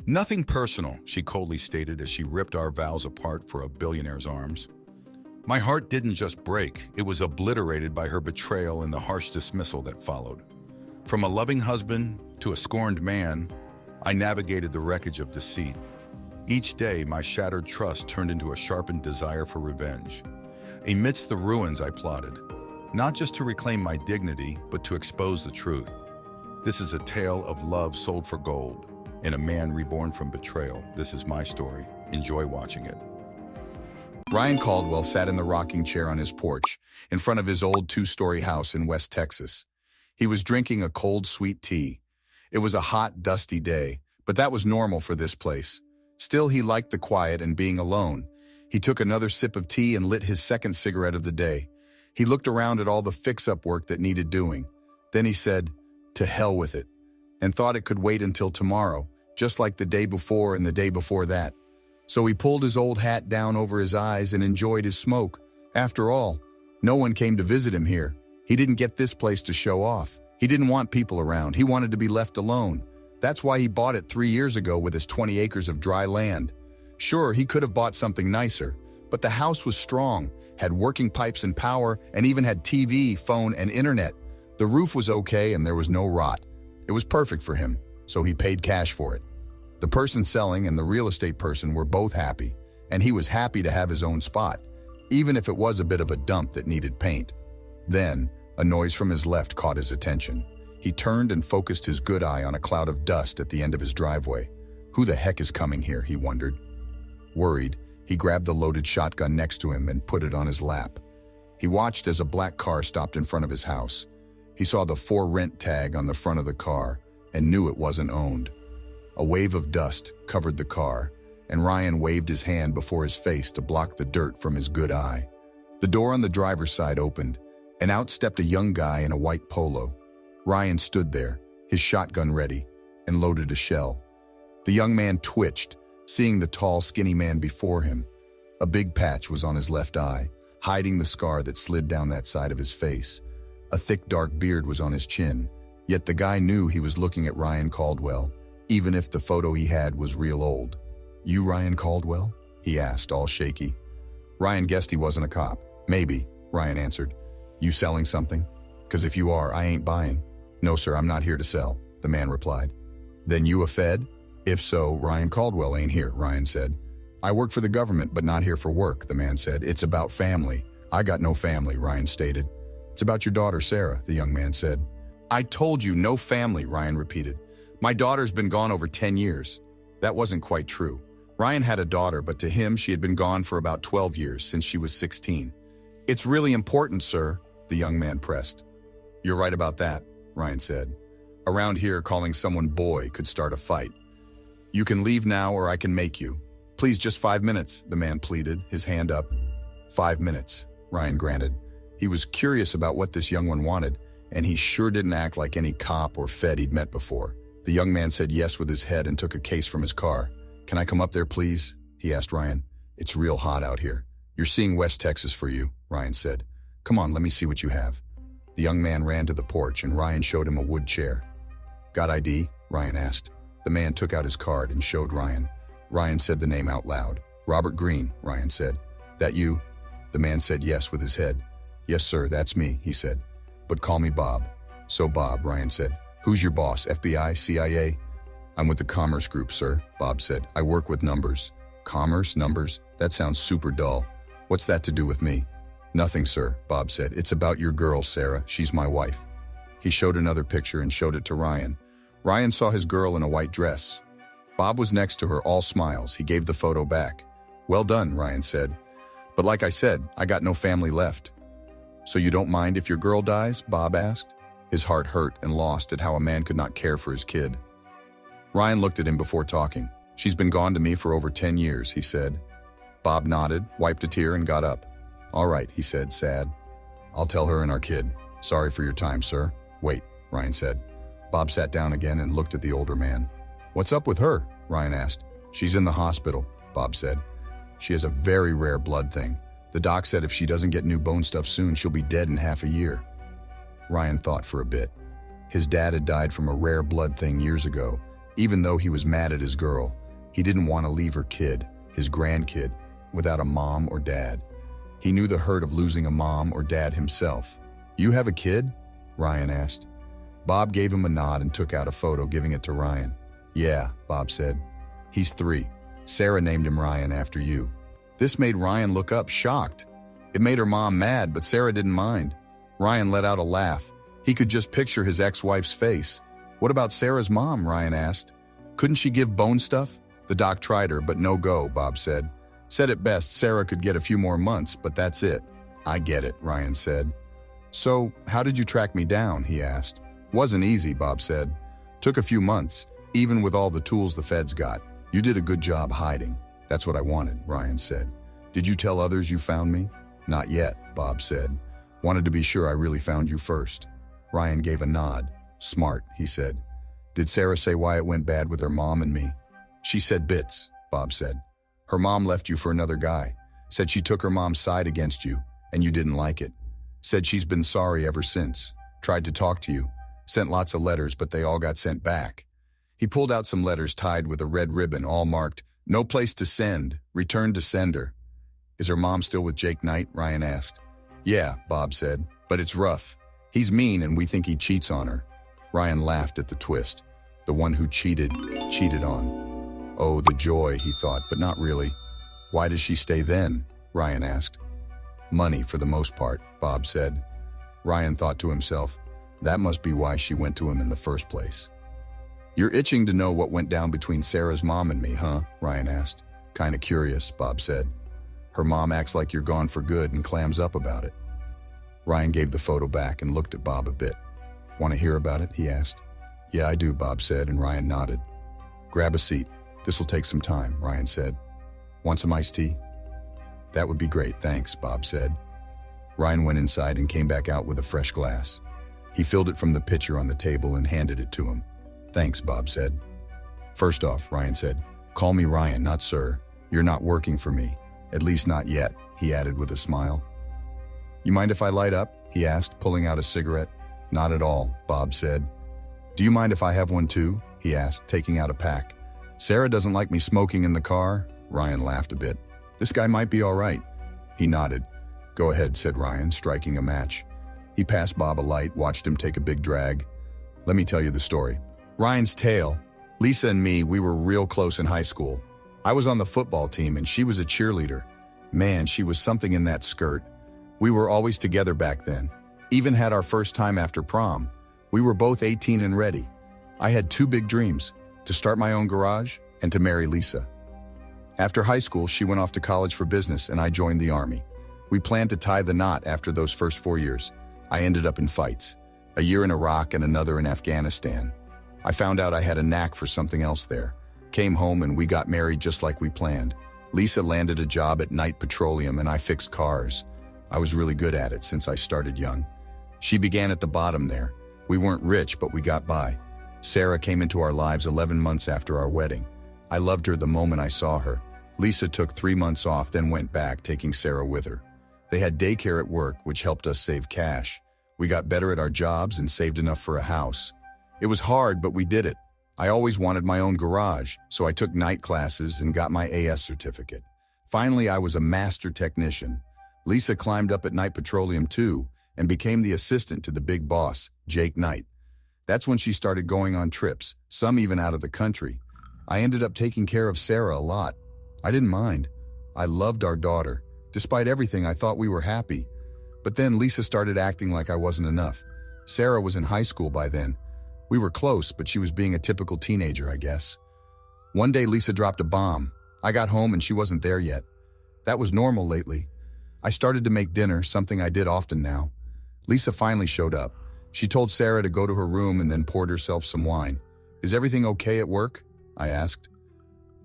Nothing personal, she coldly stated as she ripped our vows apart for a billionaire's arms. My heart didn't just break, it was obliterated by her betrayal and the harsh dismissal that followed. From a loving husband to a scorned man, I navigated the wreckage of deceit. Each day, my shattered trust turned into a sharpened desire for revenge. Amidst the ruins, I plotted, not just to reclaim my dignity, but to expose the truth. This is a tale of love sold for gold, and a man reborn from betrayal. This is my story. Enjoy watching it. Ryan Caldwell sat in the rocking chair on his porch, in front of his old two-story house in West Texas. He was drinking a cold, sweet tea. It was a hot, dusty day, but that was normal for this place. Still, he liked the quiet and being alone. He took another sip of tea and lit his second cigarette of the day. He looked around at all the fix-up work that needed doing. Then he said, "To hell with it," and thought it could wait until tomorrow, just like the day before and the day before that. So he pulled his old hat down over his eyes and enjoyed his smoke. After all, no one came to visit him here. He didn't get this place to show off. He didn't want people around. He wanted to be left alone. That's why he bought it 3 years ago with his 20 acres of dry land. Sure, he could have bought something nicer, but the house was strong, had working pipes and power, and even had TV, phone, and internet. The roof was okay and there was no rot. It was perfect for him, so he paid cash for it. The person selling and the real estate person were both happy, and he was happy to have his own spot, even if it was a bit of a dump that needed paint. Then, a noise from his left caught his attention. He turned and focused his good eye on a cloud of dust at the end of his driveway. Who the heck is coming here, he wondered. Worried, he grabbed the loaded shotgun next to him and put it on his lap. He watched as a black car stopped in front of his house. He saw the "for rent" tag on the front of the car and knew it wasn't owned. A wave of dust covered the car, and Ryan waved his hand before his face to block the dirt from his good eye. The door on the driver's side opened, and out stepped a young guy in a white polo. Ryan stood there, his shotgun ready, and loaded a shell. The young man twitched, seeing the tall, skinny man before him. A big patch was on his left eye, hiding the scar that slid down that side of his face. A thick, dark beard was on his chin, yet the guy knew he was looking at Ryan Caldwell, even if the photo he had was real old. "You Ryan Caldwell?" he asked, all shaky. Ryan guessed he wasn't a cop. "Maybe," Ryan answered. "You selling something? 'Cause if you are, I ain't buying." "No, sir, I'm not here to sell," the man replied. "Then you a Fed?" "If so, Ryan Caldwell ain't here," Ryan said. "I work for the government, but not here for work," the man said. "It's about family." "I got no family," Ryan stated. "It's about your daughter, Sarah," the young man said. "I told you, no family," Ryan repeated. "My daughter's been gone over 10 years. That wasn't quite true. Ryan had a daughter, but to him, she had been gone for about 12 years, since she was 16. "It's really important, sir," the young man pressed. "You're right about that," Ryan said. "Around here, calling someone boy could start a fight. You can leave now or I can make you." "Please, just 5 minutes," the man pleaded, his hand up. 5 minutes, Ryan granted. He was curious about what this young one wanted, and he sure didn't act like any cop or Fed he'd met before. The young man said yes with his head and took a case from his car. "Can I come up there, please?" he asked Ryan. "It's real hot out here." "You're seeing West Texas for you," Ryan said. "Come on, let me see what you have." The young man ran to the porch and Ryan showed him a wood chair. "Got ID?" Ryan asked. The man took out his card and showed Ryan. Ryan said the name out loud. "Robert Green," Ryan said. "That you?" The man said yes with his head. "Yes, sir, that's me," he said. "But call me Bob." "So Bob," Ryan said. "Who's your boss, FBI, CIA?" "I'm with the Commerce Group, sir," Bob said. "I work with numbers." "Commerce, numbers? That sounds super dull. What's that to do with me?" "Nothing, sir," Bob said. "It's about your girl, Sarah. She's my wife." He showed another picture and showed it to Ryan. Ryan saw his girl in a white dress. Bob was next to her, all smiles. He gave the photo back. "Well done," Ryan said. "But like I said, I got no family left." "So you don't mind if your girl dies?" Bob asked. His heart hurt and lost at how a man could not care for his kid. Ryan looked at him before talking. "She's been gone to me for over 10 years, he said. Bob nodded, wiped a tear, and got up. "All right," he said, sad. "I'll tell her and our kid. Sorry for your time, sir." "Wait," Ryan said. Bob sat down again and looked at the older man. "What's up with her?" Ryan asked. "She's in the hospital," Bob said. "She has a very rare blood thing. The doc said if she doesn't get new bone stuff soon, she'll be dead in half a year." Ryan thought for a bit. His dad had died from a rare blood thing years ago, Even though he was mad at his girl, he didn't want to leave her kid, his grandkid, without a mom or dad. He knew the hurt of losing a mom or dad himself. "You have a kid?" Ryan asked. Bob gave him a nod and took out a photo, giving it to Ryan. "Yeah," Bob said. "He's 3. Sarah named him Ryan after you." This made Ryan look up, shocked. It made her mom mad, but Sarah didn't mind. Ryan let out a laugh. He could just picture his ex-wife's face. "What about Sarah's mom?" Ryan asked. "Couldn't she give bone stuff?" "The doc tried her, but no go," Bob said. "Said at best Sarah could get a few more months, but that's it." "I get it," Ryan said. "So, how did you track me down?" he asked. "Wasn't easy," Bob said. "Took a few months, even with all the tools the feds got. You did a good job hiding." "That's what I wanted," Ryan said. "Did you tell others you found me?" "Not yet," Bob said. "Wanted to be sure I really found you first." Ryan gave a nod. "Smart," he said. "Did Sarah say why it went bad with her mom and me?" "She said bits," Bob said. "Her mom left you for another guy. Said she took her mom's side against you, and you didn't like it. Said she's been sorry ever since. Tried to talk to you. Sent lots of letters, but they all got sent back." He pulled out some letters tied with a red ribbon, all marked, "No place to send. Return to sender." "Is her mom still with Jake Knight?" Ryan asked. "Yeah," Bob said, "but it's rough. He's mean and we think he cheats on her." Ryan laughed at the twist. The one who cheated on. Oh, the joy, he thought, but not really. "Why does she stay then?" Ryan asked. "Money for the most part," Bob said. Ryan thought to himself, that must be why she went to him in the first place. "You're itching to know what went down between Sarah's mom and me, huh?" Ryan asked. "Kinda curious," Bob said. "Her mom acts like you're gone for good and clams up about it." Ryan gave the photo back and looked at Bob a bit. "Want to hear about it?" he asked. "Yeah, I do," Bob said, and Ryan nodded. "Grab a seat. This'll take some time," Ryan said. "Want some iced tea?" "That would be great, thanks," Bob said. Ryan went inside and came back out with a fresh glass. He filled it from the pitcher on the table and handed it to him. "Thanks," Bob said. "First off," Ryan said, "call me Ryan, not sir. You're not working for me. At least not yet," he added with a smile. "You mind if I light up?" he asked, pulling out a cigarette. "Not at all," Bob said. "Do you mind if I have one too?" he asked, taking out a pack. "Sarah doesn't like me smoking in the car." Ryan laughed a bit. "This guy might be all right." He nodded. "Go ahead," said Ryan, striking a match. He passed Bob a light, watched him take a big drag. "Let me tell you the story." Ryan's tale. "Lisa and me, we were real close in high school. I was on the football team and she was a cheerleader. Man, she was something in that skirt. We were always together back then. Even had our first time after prom. We were both 18 and ready. I had 2 big dreams, to start my own garage and to marry Lisa. After high school, she went off to college for business and I joined the Army. We planned to tie the knot after those first 4 years. I ended up in fights, a year in Iraq and another in Afghanistan. I found out I had a knack for something else there. Came home and we got married just like we planned. Lisa landed a job at Knight Petroleum and I fixed cars. I was really good at it since I started young. She began at the bottom there. We weren't rich, but we got by. Sarah came into our lives 11 months after our wedding. I loved her the moment I saw her. Lisa took 3 months off, then went back, taking Sarah with her. They had daycare at work, which helped us save cash. We got better at our jobs and saved enough for a house. It was hard, but we did it. I always wanted my own garage, so I took night classes and got my AS certificate. Finally, I was a master technician. Lisa climbed up at Knight Petroleum too and became the assistant to the big boss, Jake Knight. That's when she started going on trips, some even out of the country. I ended up taking care of Sarah a lot. I didn't mind. I loved our daughter. Despite everything, I thought we were happy. But then Lisa started acting like I wasn't enough. Sarah was in high school by then. We were close, but she was being a typical teenager, I guess. One day Lisa dropped a bomb. I got home and she wasn't there yet. That was normal lately. I started to make dinner, something I did often now. Lisa finally showed up. She told Sarah to go to her room and then poured herself some wine. "Is everything okay at work?" I asked.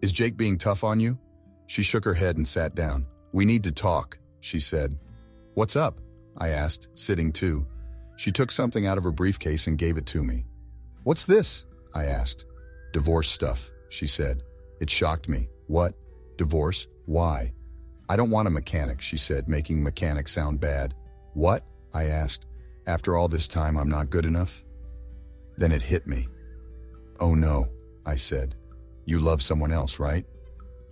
"Is Jake being tough on you?" She shook her head and sat down. "We need to talk," she said. "What's up?" I asked, sitting too. She took something out of her briefcase and gave it to me. "What's this?" I asked. "Divorce stuff," she said. It shocked me. "What? Divorce? Why?" "I don't want a mechanic," she said, making mechanic sound bad. "What?" I asked. "After all this time, I'm not good enough?" Then it hit me. Oh no, I said. You love someone else, right?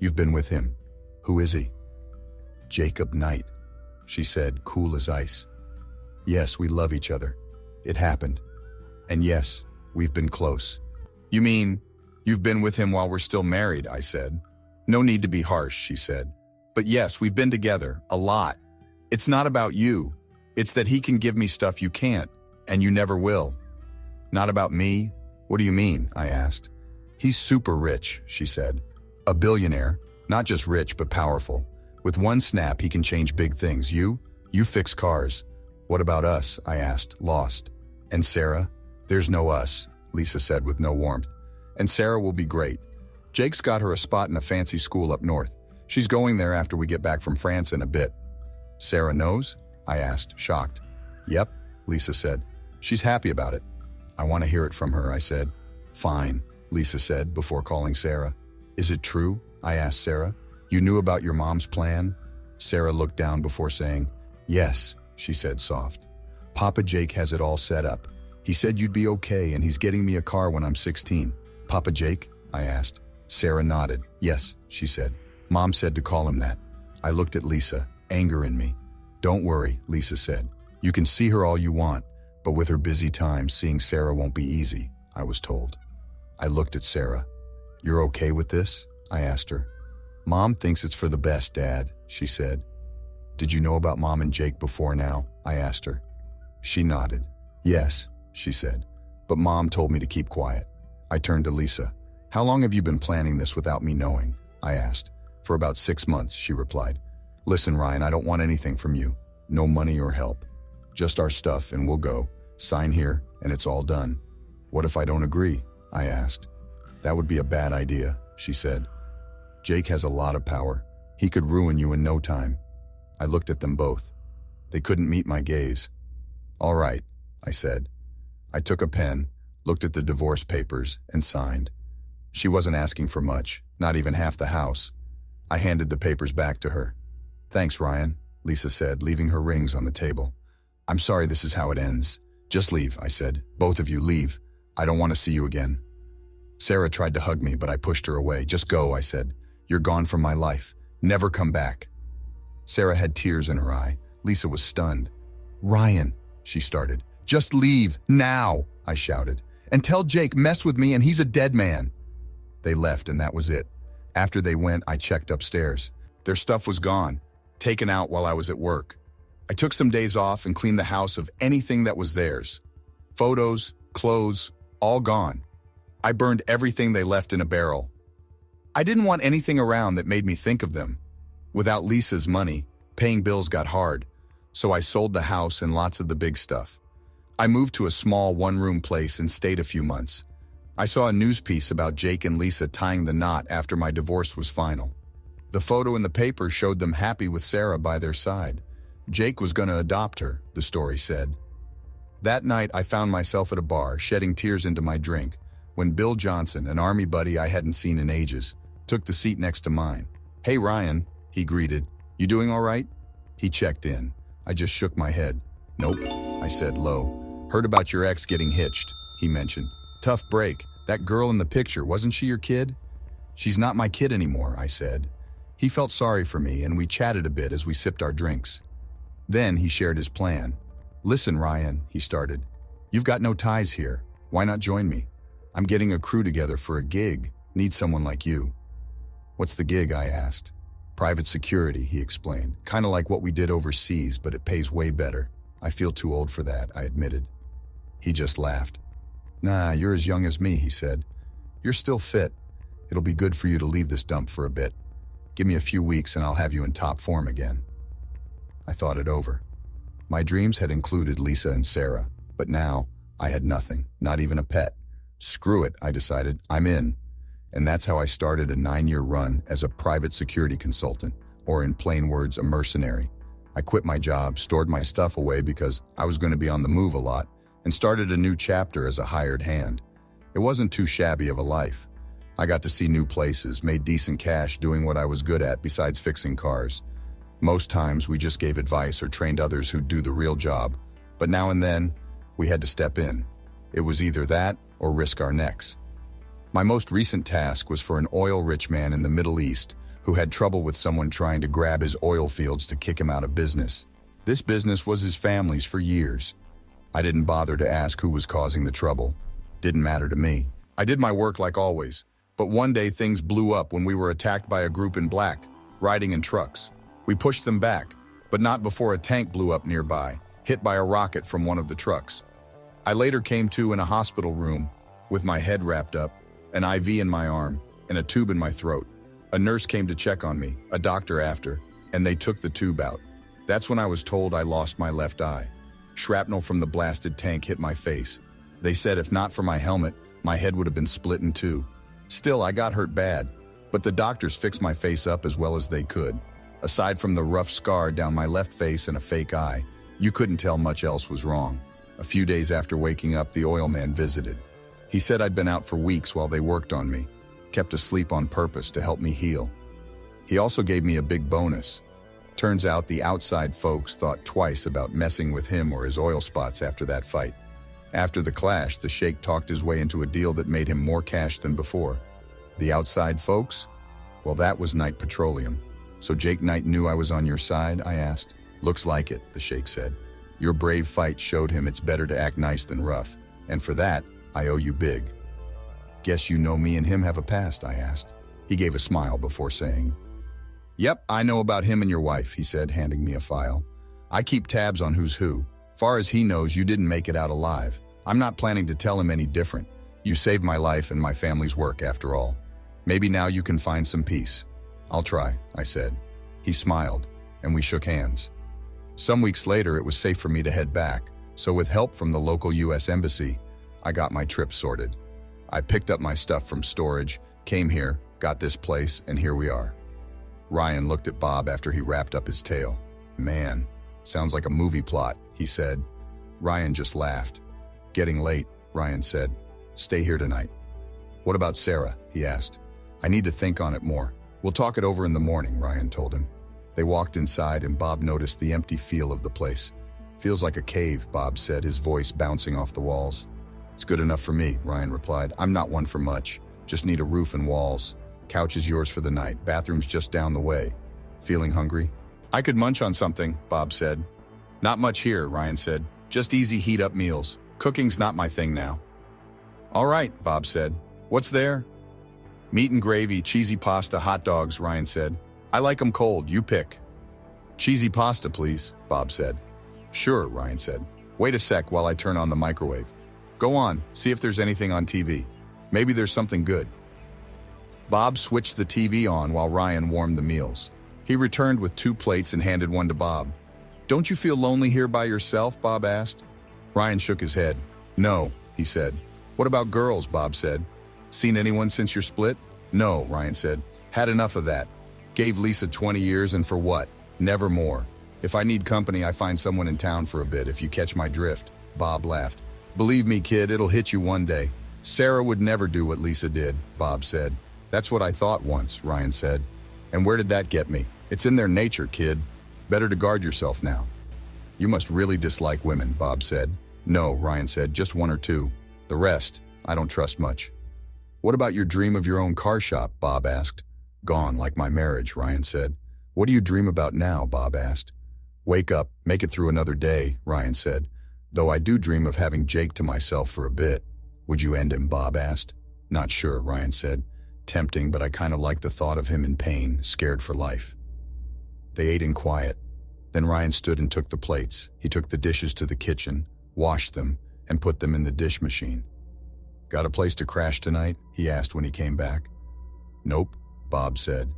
You've been with him. Who is he? Jacob Knight, she said, cool as ice. Yes, we love each other. It happened. And yes, we've been close. You mean you've been with him while we're still married, I said. No need to be harsh, she said. But yes, we've been together, a lot. It's not about you. It's that he can give me stuff you can't, and you never will. Not about me? What do you mean? I asked. He's super rich, she said. A billionaire, not just rich but powerful. With one snap, he can change big things. You fix cars. What about us? I asked, lost. And Sarah? There's no us, Lisa said with no warmth. And Sarah will be great. Jake's got her a spot in a fancy school up north. She's going there after we get back from France in a bit. Sarah knows? I asked, shocked. Yep, Lisa said. She's happy about it. I want to hear it from her, I said. Fine, Lisa said before calling Sarah. Is it true? I asked Sarah. You knew about your mom's plan? Sarah looked down before saying, yes, she said soft. Papa Jake has it all set up. He said you'd be okay and he's getting me a car when I'm 16. Papa Jake? I asked. Sarah nodded. Yes, she said. Mom said to call him that. I looked at Lisa, anger in me. Don't worry, Lisa said. You can see her all you want, but with her busy time, seeing Sarah won't be easy, I was told. I looked at Sarah. You're okay with this? I asked her. Mom thinks it's for the best, Dad, she said. Did you know about Mom and Jake before now? I asked her. She nodded. Yes, she said, but Mom told me to keep quiet. I turned to Lisa. How long have you been planning this without me knowing? I asked. For about 6 months, she replied. Listen, Ryan, I don't want anything from you. No money or help. Just our stuff and we'll go. Sign here and it's all done. What if I don't agree? I asked. That would be a bad idea, she said. Jake has a lot of power. He could ruin you in no time. I looked at them both. They couldn't meet my gaze. All right, I said. I took a pen, looked at the divorce papers, and signed. She wasn't asking for much, not even half the house. I handed the papers back to her. Thanks, Ryan, Lisa said, leaving her rings on the table. I'm sorry this is how it ends. Just leave, I said. Both of you leave. I don't want to see you again. Sarah tried to hug me, but I pushed her away. Just go, I said. You're gone from my life. Never come back. Sarah had tears in her eye. Lisa was stunned. Ryan, she started. Just leave, now, I shouted. And tell Jake mess with me and he's a dead man. They left and that was it. After they went, I checked upstairs. Their stuff was gone, taken out while I was at work. I took some days off and cleaned the house of anything that was theirs. Photos, clothes, all gone. I burned everything they left in a barrel. I didn't want anything around that made me think of them. Without Lisa's money, paying bills got hard, so I sold the house and lots of the big stuff. I moved to a small one-room place and stayed a few months. I saw a news piece about Jake and Lisa tying the knot after my divorce was final. The photo in the paper showed them happy with Sarah by their side. Jake was going to adopt her, the story said. That night, I found myself at a bar, shedding tears into my drink, when Bill Johnson, an army buddy I hadn't seen in ages, took the seat next to mine. Hey, Ryan, he greeted. You doing all right? He checked in. I just shook my head. Nope, I said low. Heard about your ex getting hitched, he mentioned. Tough break. That girl in the picture, wasn't she your kid? She's not my kid anymore, I said. He felt sorry for me and we chatted a bit as we sipped our drinks. Then he shared his plan. Listen, Ryan, he started. You've got no ties here. Why not join me? I'm getting a crew together for a gig. Need someone like you. What's the gig? I asked. Private security, he explained. Kind of like what we did overseas, but it pays way better. I feel too old for that, I admitted. He just laughed. Nah, you're as young as me, he said. You're still fit. It'll be good for you to leave this dump for a bit. Give me a few weeks and I'll have you in top form again. I thought it over. My dreams had included Lisa and Sarah, but now I had nothing, not even a pet. Screw it, I decided. I'm in. And that's how I started a 9-year run as a private security consultant, or in plain words, a mercenary. I quit my job, stored my stuff away because I was going to be on the move a lot, and started a new chapter as a hired hand. It wasn't too shabby of a life. I got to see new places, made decent cash doing what I was good at besides fixing cars. Most times we just gave advice or trained others who'd do the real job, but now and then we had to step in. It was either that or risk our necks. My most recent task was for an oil-rich man in the Middle East who had trouble with someone trying to grab his oil fields to kick him out of business. This business was his family's for years. I didn't bother to ask who was causing the trouble. Didn't matter to me. I did my work like always, but one day things blew up when we were attacked by a group in black, riding in trucks. We pushed them back, but not before a tank blew up nearby, hit by a rocket from one of the trucks. I later came to in a hospital room, with my head wrapped up, an IV in my arm, and a tube in my throat. A nurse came to check on me, a doctor after, and they took the tube out. That's when I was told I lost my left eye. Shrapnel from the blasted tank hit my face. They said if not for my helmet, my head would have been split in two. Still, I got hurt bad, but the doctors fixed my face up as well as they could. Aside from the rough scar down my left face and a fake eye, you couldn't tell much else was wrong. A few days after waking up, the oil man visited. He said I'd been out for weeks while they worked on me, kept asleep on purpose to help me heal. He also gave me a big bonus. Turns out the outside folks thought twice about messing with him or his oil spots after that fight. After the clash, the sheikh talked his way into a deal that made him more cash than before. The outside folks? Well, that was Knight Petroleum. So Jake Knight knew I was on your side, I asked. Looks like it, the sheikh said. Your brave fight showed him it's better to act nice than rough, and for that, I owe you big. Guess you know me and him have a past, I asked. He gave a smile before saying, Yep, I know about him and your wife, he said, handing me a file. I keep tabs on who's who. Far as he knows, you didn't make it out alive. I'm not planning to tell him any different. You saved my life and my family's work after all. Maybe now you can find some peace. I'll try, I said. He smiled, and we shook hands. Some weeks later, it was safe for me to head back, so with help from the local U.S. Embassy, I got my trip sorted. I picked up my stuff from storage, came here, got this place, and here we are. Ryan looked at Bob after he wrapped up his tale. Man, sounds like a movie plot, he said. Ryan just laughed. Getting late, Ryan said. Stay here tonight. What about Sarah? He asked. I need to think on it more. We'll talk it over in the morning, Ryan told him. They walked inside and Bob noticed the empty feel of the place. Feels like a cave, Bob said, his voice bouncing off the walls. It's good enough for me, Ryan replied. I'm not one for much. Just need a roof and walls. Couch is yours for the night. Bathroom's just down the way. Feeling hungry? I could munch on something, Bob said. Not much here, Ryan said. Just easy heat-up meals. Cooking's not my thing now. All right, Bob said. What's there? Meat and gravy, cheesy pasta, hot dogs, Ryan said. I like 'em cold, you pick. Cheesy pasta, please, Bob said. Sure, Ryan said. Wait a sec while I turn on the microwave. Go on, see if there's anything on TV. Maybe there's something good. Bob switched the TV on while Ryan warmed the meals. He returned with 2 plates and handed one to Bob. Don't you feel lonely here by yourself? Bob asked. Ryan shook his head. No, he said. What about girls? Bob said. Seen anyone since your split? No, Ryan said. Had enough of that. Gave Lisa 20 years and for what? Never more. If I need company, I find someone in town for a bit, if you catch my drift. Bob laughed. Believe me, kid, it'll hit you one day. Sarah would never do what Lisa did, Bob said. That's what I thought once, Ryan said. And where did that get me? It's in their nature, kid. Better to guard yourself now. You must really dislike women, Bob said. No, Ryan said, just 1 or 2. The rest, I don't trust much. What about your dream of your own car shop? Bob asked. Gone, like my marriage, Ryan said. What do you dream about now? Bob asked. Wake up, make it through another day, Ryan said. Though I do dream of having Jake to myself for a bit. Would you end him? Bob asked. Not sure, Ryan said. Tempting, but I kind of like the thought of him in pain, scared for life. They ate in quiet. Then Ryan stood and took the plates. He took the dishes to the kitchen, washed them, and put them in the dish machine. Got a place to crash tonight? He asked when he came back. Nope, Bob said.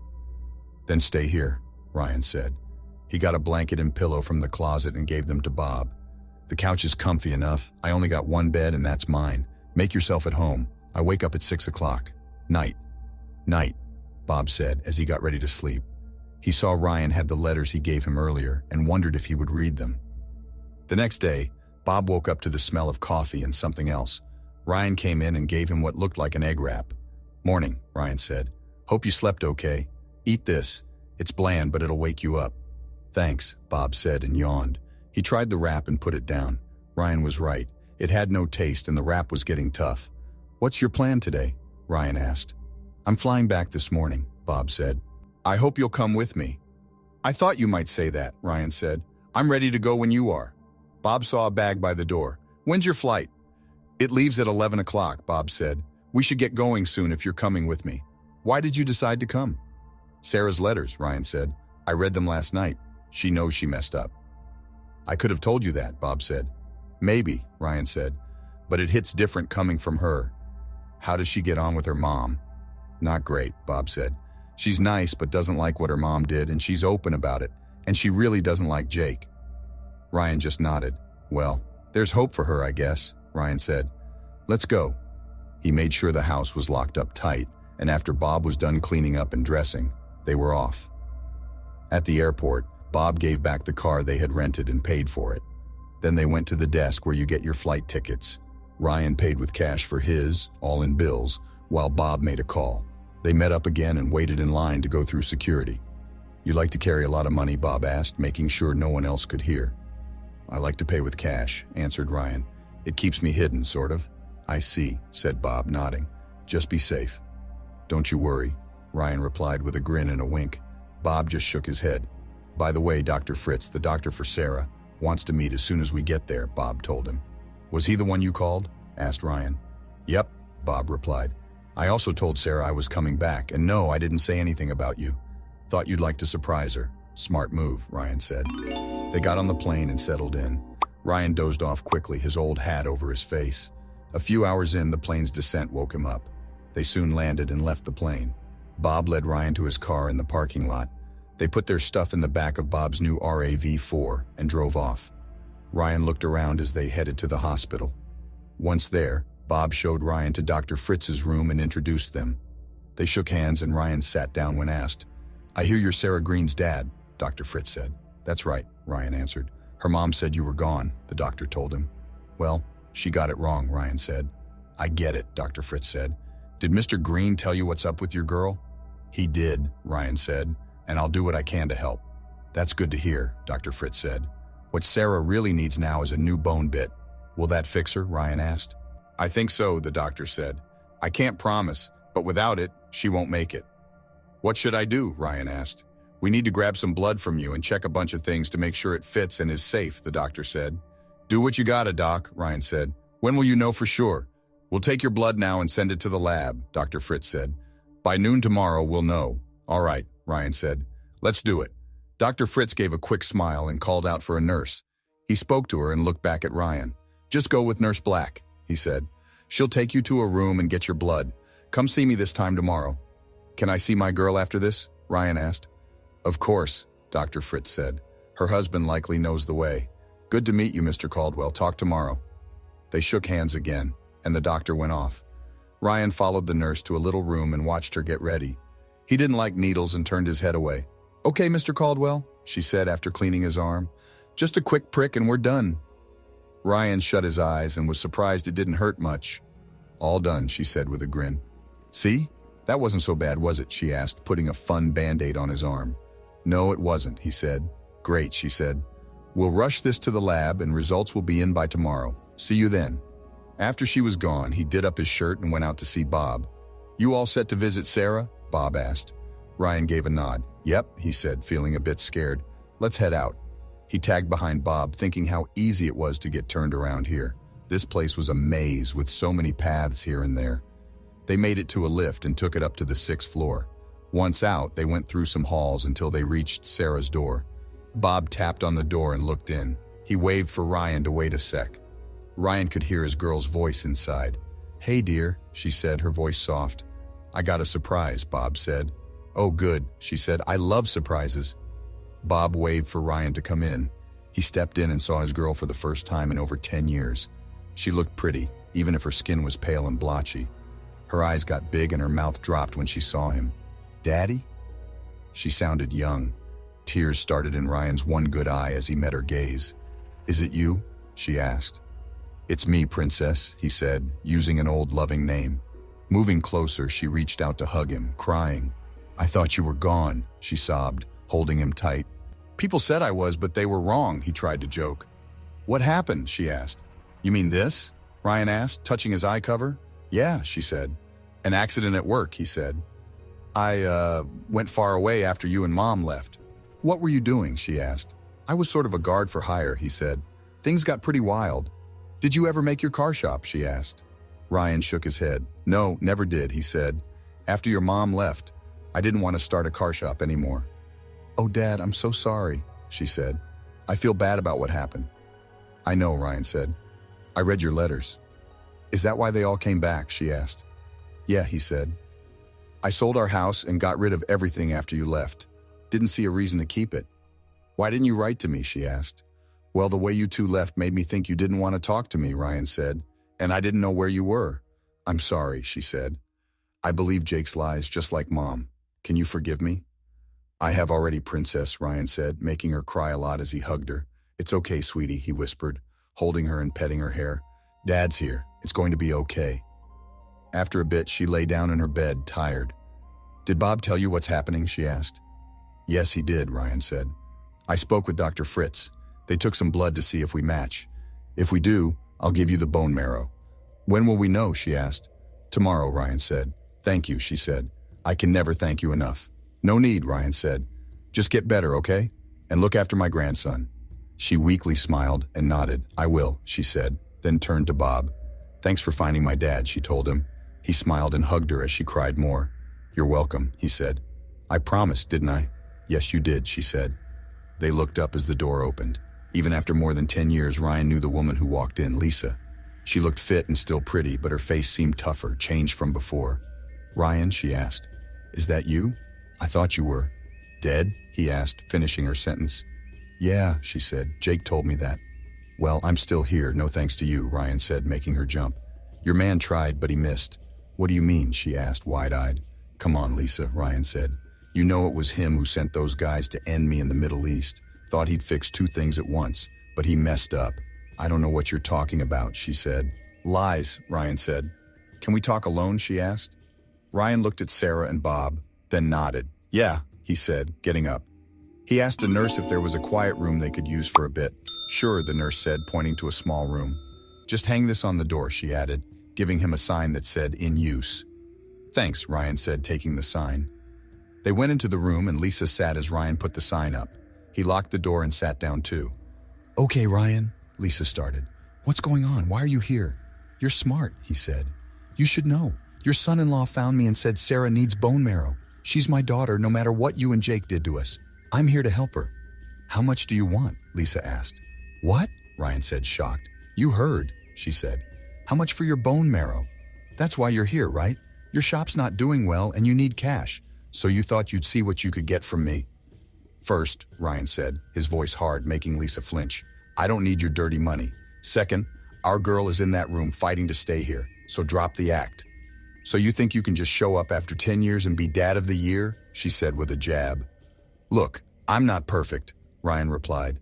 Then stay here, Ryan said. He got a blanket and pillow from the closet and gave them to Bob. The couch is comfy enough. I only got one bed and that's mine. Make yourself at home. I wake up at 6 o'clock. Night. Night, Bob said as he got ready to sleep. He saw Ryan had the letters he gave him earlier and wondered if he would read them. The next day, Bob woke up to the smell of coffee and something else. Ryan came in and gave him what looked like an egg wrap. Morning, Ryan said. Hope you slept okay. Eat this. It's bland, but it'll wake you up. Thanks, Bob said and yawned. He tried the wrap and put it down. Ryan was right. It had no taste and the wrap was getting tough. What's your plan today? Ryan asked. I'm flying back this morning, Bob said. I hope you'll come with me. I thought you might say that, Ryan said. I'm ready to go when you are. Bob saw a bag by the door. When's your flight? It leaves at 11 o'clock, Bob said. We should get going soon if you're coming with me. Why did you decide to come? Sarah's letters, Ryan said. I read them last night. She knows she messed up. I could have told you that, Bob said. Maybe, Ryan said, but it hits different coming from her. How does she get on with her mom? Not great, Bob said. She's nice but doesn't like what her mom did, and she's open about it, and she really doesn't like Jake. Ryan just nodded. Well, there's hope for her, I guess, Ryan said. Let's go. He made sure the house was locked up tight, and after Bob was done cleaning up and dressing, they were off. At the airport, Bob gave back the car they had rented and paid for it. Then they went to the desk where you get your flight tickets. Ryan paid with cash for his, all in bills, while Bob made a call. They met up again and waited in line to go through security. You like to carry a lot of money, Bob asked, making sure no one else could hear. I like to pay with cash, answered Ryan. It keeps me hidden, sort of. I see, said Bob, nodding. Just be safe. Don't you worry, Ryan replied with a grin and a wink. Bob just shook his head. By the way, Dr. Fritz, the doctor for Sarah, wants to meet as soon as we get there, Bob told him. Was he the one you called? Asked Ryan. Yep, Bob replied. I also told Sarah I was coming back, and no, I didn't say anything about you. Thought you'd like to surprise her. Smart move, Ryan said. They got on the plane and settled in. Ryan dozed off quickly, his old hat over his face. A few hours in, the plane's descent woke him up. They soon landed and left the plane. Bob led Ryan to his car in the parking lot. They put their stuff in the back of Bob's new RAV4 and drove off. Ryan looked around as they headed to the hospital. Once there, Bob showed Ryan to Dr. Fritz's room and introduced them. They shook hands and Ryan sat down when asked. I hear you're Sarah Green's dad, Dr. Fritz said. That's right, Ryan answered. Her mom said you were gone, the doctor told him. Well, she got it wrong, Ryan said. I get it, Dr. Fritz said. Did Mr. Green tell you what's up with your girl? He did, Ryan said, and I'll do what I can to help. That's good to hear, Dr. Fritz said. What Sarah really needs now is a new bone bit. Will that fix her? Ryan asked. I think so, the doctor said. I can't promise, but without it, she won't make it. What should I do? Ryan asked. We need to grab some blood from you and check a bunch of things to make sure it fits and is safe, the doctor said. Do what you gotta, Doc, Ryan said. When will you know for sure? We'll take your blood now and send it to the lab, Dr. Fritz said. By noon tomorrow, we'll know. All right, Ryan said. Let's do it. Dr. Fritz gave a quick smile and called out for a nurse. He spoke to her and looked back at Ryan. Just go with Nurse Black, he said. She'll take you to a room and get your blood. Come see me this time tomorrow. Can I see my girl after this? Ryan asked. Of course, Dr. Fritz said. Her husband likely knows the way. Good to meet you, Mr. Caldwell. Talk tomorrow. They shook hands again, and the doctor went off. Ryan followed the nurse to a little room and watched her get ready. He didn't like needles and turned his head away. Okay, Mr. Caldwell, she said after cleaning his arm. Just a quick prick and we're done. Ryan shut his eyes and was surprised it didn't hurt much. All done, she said with a grin. See? That wasn't so bad, was it? She asked, putting a fun Band-Aid on his arm. No, it wasn't, he said. Great, she said. We'll rush this to the lab and results will be in by tomorrow. See you then. After she was gone, he did up his shirt and went out to see Bob. You all set to visit Sarah? Bob asked. Ryan gave a nod. Yep, he said, feeling a bit scared. Let's head out. He tagged behind Bob, thinking how easy it was to get turned around here. This place was a maze with so many paths here and there. They made it to a lift and took it up to the 6th floor. Once out, they went through some halls until they reached Sarah's door. Bob tapped on the door and looked in. He waved for Ryan to wait a sec. Ryan could hear his girl's voice inside. Hey, dear, she said, her voice soft. I got a surprise, Bob said. Oh, good, she said. I love surprises. Bob waved for Ryan to come in. He stepped in and saw his girl for the first time in over 10 years. She looked pretty, even if her skin was pale and blotchy. Her eyes got big and her mouth dropped when she saw him. Daddy? She sounded young. Tears started in Ryan's one good eye as he met her gaze. Is it you? She asked. It's me, Princess, he said, using an old loving name. Moving closer, she reached out to hug him, crying. I thought you were gone, she sobbed, holding him tight. People said I was, but they were wrong, he tried to joke. What happened? She asked. You mean this? Ryan asked, touching his eye cover. Yeah, she said. An accident at work, he said. I went far away after you and Mom left. What were you doing, she asked. I was sort of a guard for hire, he said. Things got pretty wild. Did you ever make your car shop, she asked. Ryan shook his head. No, never did, he said. After your mom left, I didn't want to start a car shop anymore. Oh, Dad, I'm so sorry, she said. I feel bad about what happened. I know, Ryan said. I read your letters. Is that why they all came back, she asked. Yeah, he said. I sold our house and got rid of everything after you left. Didn't see a reason to keep it. Why didn't you write to me, she asked. Well, the way you two left made me think you didn't want to talk to me, Ryan said, and I didn't know where you were. I'm sorry, she said. I believe Jake's lies just like Mom. Can you forgive me? I have already, Princess, Ryan said, making her cry a lot as he hugged her. It's okay, sweetie, he whispered, holding her and petting her hair. Dad's here. It's going to be okay. After a bit, she lay down in her bed, tired. Did Bob tell you what's happening, she asked. Yes, he did, Ryan said. I spoke with Dr. Fritz. They took some blood to see if we match. If we do, I'll give you the bone marrow. When will we know, she asked. Tomorrow, Ryan said. Thank you, she said. I can never thank you enough. No need, Ryan said. Just get better, okay? And look after my grandson. She weakly smiled and nodded. I will, she said, then turned to Bob. Thanks for finding my dad, she told him. He smiled and hugged her as she cried more. You're welcome, he said. I promised, didn't I? Yes, you did, she said. They looked up as the door opened. Even after more than 10 years, Ryan knew the woman who walked in, Lisa. She looked fit and still pretty, but her face seemed tougher, changed from before. Ryan, she asked, is that you? I thought you were. Dead? He asked, finishing her sentence. Yeah, she said. Jake told me that. Well, I'm still here, no thanks to you, Ryan said, making her jump. Your man tried, but he missed. What do you mean? She asked, wide-eyed. Come on, Lisa, Ryan said. You know it was him who sent those guys to end me in the Middle East. Thought he'd fix two things at once, but he messed up. I don't know what you're talking about, she said. Lies, Ryan said. Can we talk alone, she asked. Ryan looked at Sarah and Bob, then nodded. Yeah, he said, getting up. He asked a nurse if there was a quiet room they could use for a bit. Sure, the nurse said, pointing to a small room. Just hang this on the door, she added, giving him a sign that said, in use. Thanks, Ryan said, taking the sign. They went into the room and Lisa sat as Ryan put the sign up. He locked the door and sat down too. Okay, Ryan, Lisa started. What's going on? Why are you here? You're smart, he said. You should know. Your son-in-law found me and said Sarah needs bone marrow. She's my daughter no matter what you and Jake did to us. I'm here to help her. How much do you want? Lisa asked. What? Ryan said, shocked. You heard, she said. How much for your bone marrow? That's why you're here, right? Your shop's not doing well and you need cash, so you thought you'd see what you could get from me. First, Ryan said, his voice hard, making Lisa flinch. I don't need your dirty money. Second, our girl is in that room fighting to stay here, so drop the act. So you think you can just show up after 10 years and be dad of the year? She said with a jab. Look, I'm not perfect, Ryan replied.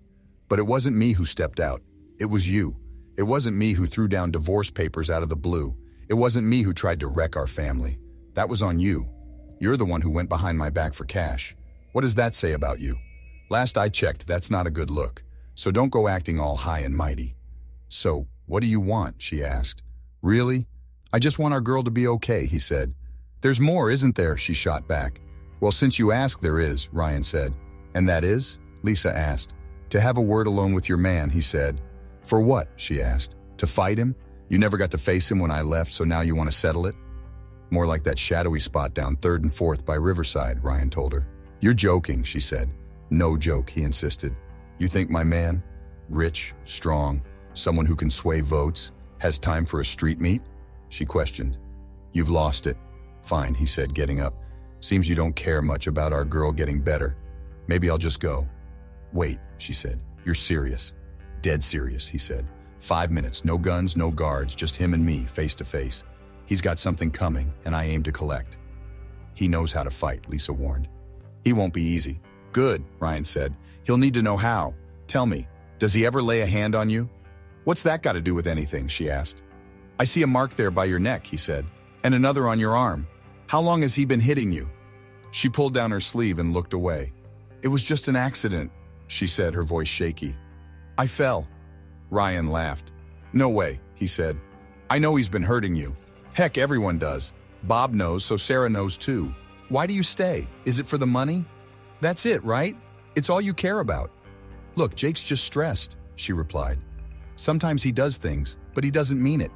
But it wasn't me who stepped out. It was you. It wasn't me who threw down divorce papers out of the blue. It wasn't me who tried to wreck our family. That was on you. You're the one who went behind my back for cash. What does that say about you? Last I checked, that's not a good look. So don't go acting all high and mighty. So, what do you want? She asked. Really? I just want our girl to be okay, he said. There's more, isn't there? She shot back. Well, since you ask, there is, Ryan said. And that is? Lisa asked. To have a word alone with your man, he said. For what? She asked. To fight him? You never got to face him when I left, so now you want to settle it? More like that shadowy spot down 3rd and 4th by Riverside, Ryan told her. You're joking, she said. No joke, he insisted. You think my man, rich, strong, someone who can sway votes, has time for a street meet? She questioned. You've lost it. Fine, he said, getting up. Seems you don't care much about our girl getting better. Maybe I'll just go. Wait, she said. You're serious. Dead serious, he said. 5 minutes, no guns, no guards, just him and me, face to face. He's got something coming, and I aim to collect. He knows how to fight, Lisa warned. He won't be easy. Good, Ryan said. He'll need to know how. Tell me, does he ever lay a hand on you? What's that got to do with anything, she asked. I see a mark there by your neck, he said, and another on your arm. How long has he been hitting you? She pulled down her sleeve and looked away. It was just an accident, she said, her voice shaky. I fell. Ryan laughed. No way, he said. I know he's been hurting you. Heck, everyone does. Bob knows, so Sarah knows too. Why do you stay? Is it for the money? That's it, right? It's all you care about. Look, Jake's just stressed, she replied. Sometimes he does things, but he doesn't mean it.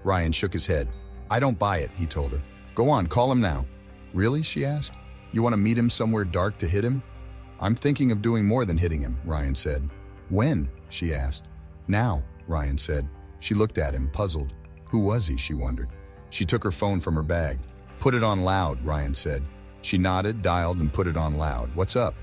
Ryan shook his head. I don't buy it, he told her. Go on, call him now. Really, she asked. You want to meet him somewhere dark to hit him? I'm thinking of doing more than hitting him, Ryan said. When? She asked. Now, Ryan said. She looked at him, puzzled. Who was he, she wondered. She took her phone from her bag. Put it on loud, Ryan said. She nodded, dialed, and put it on loud. What's up?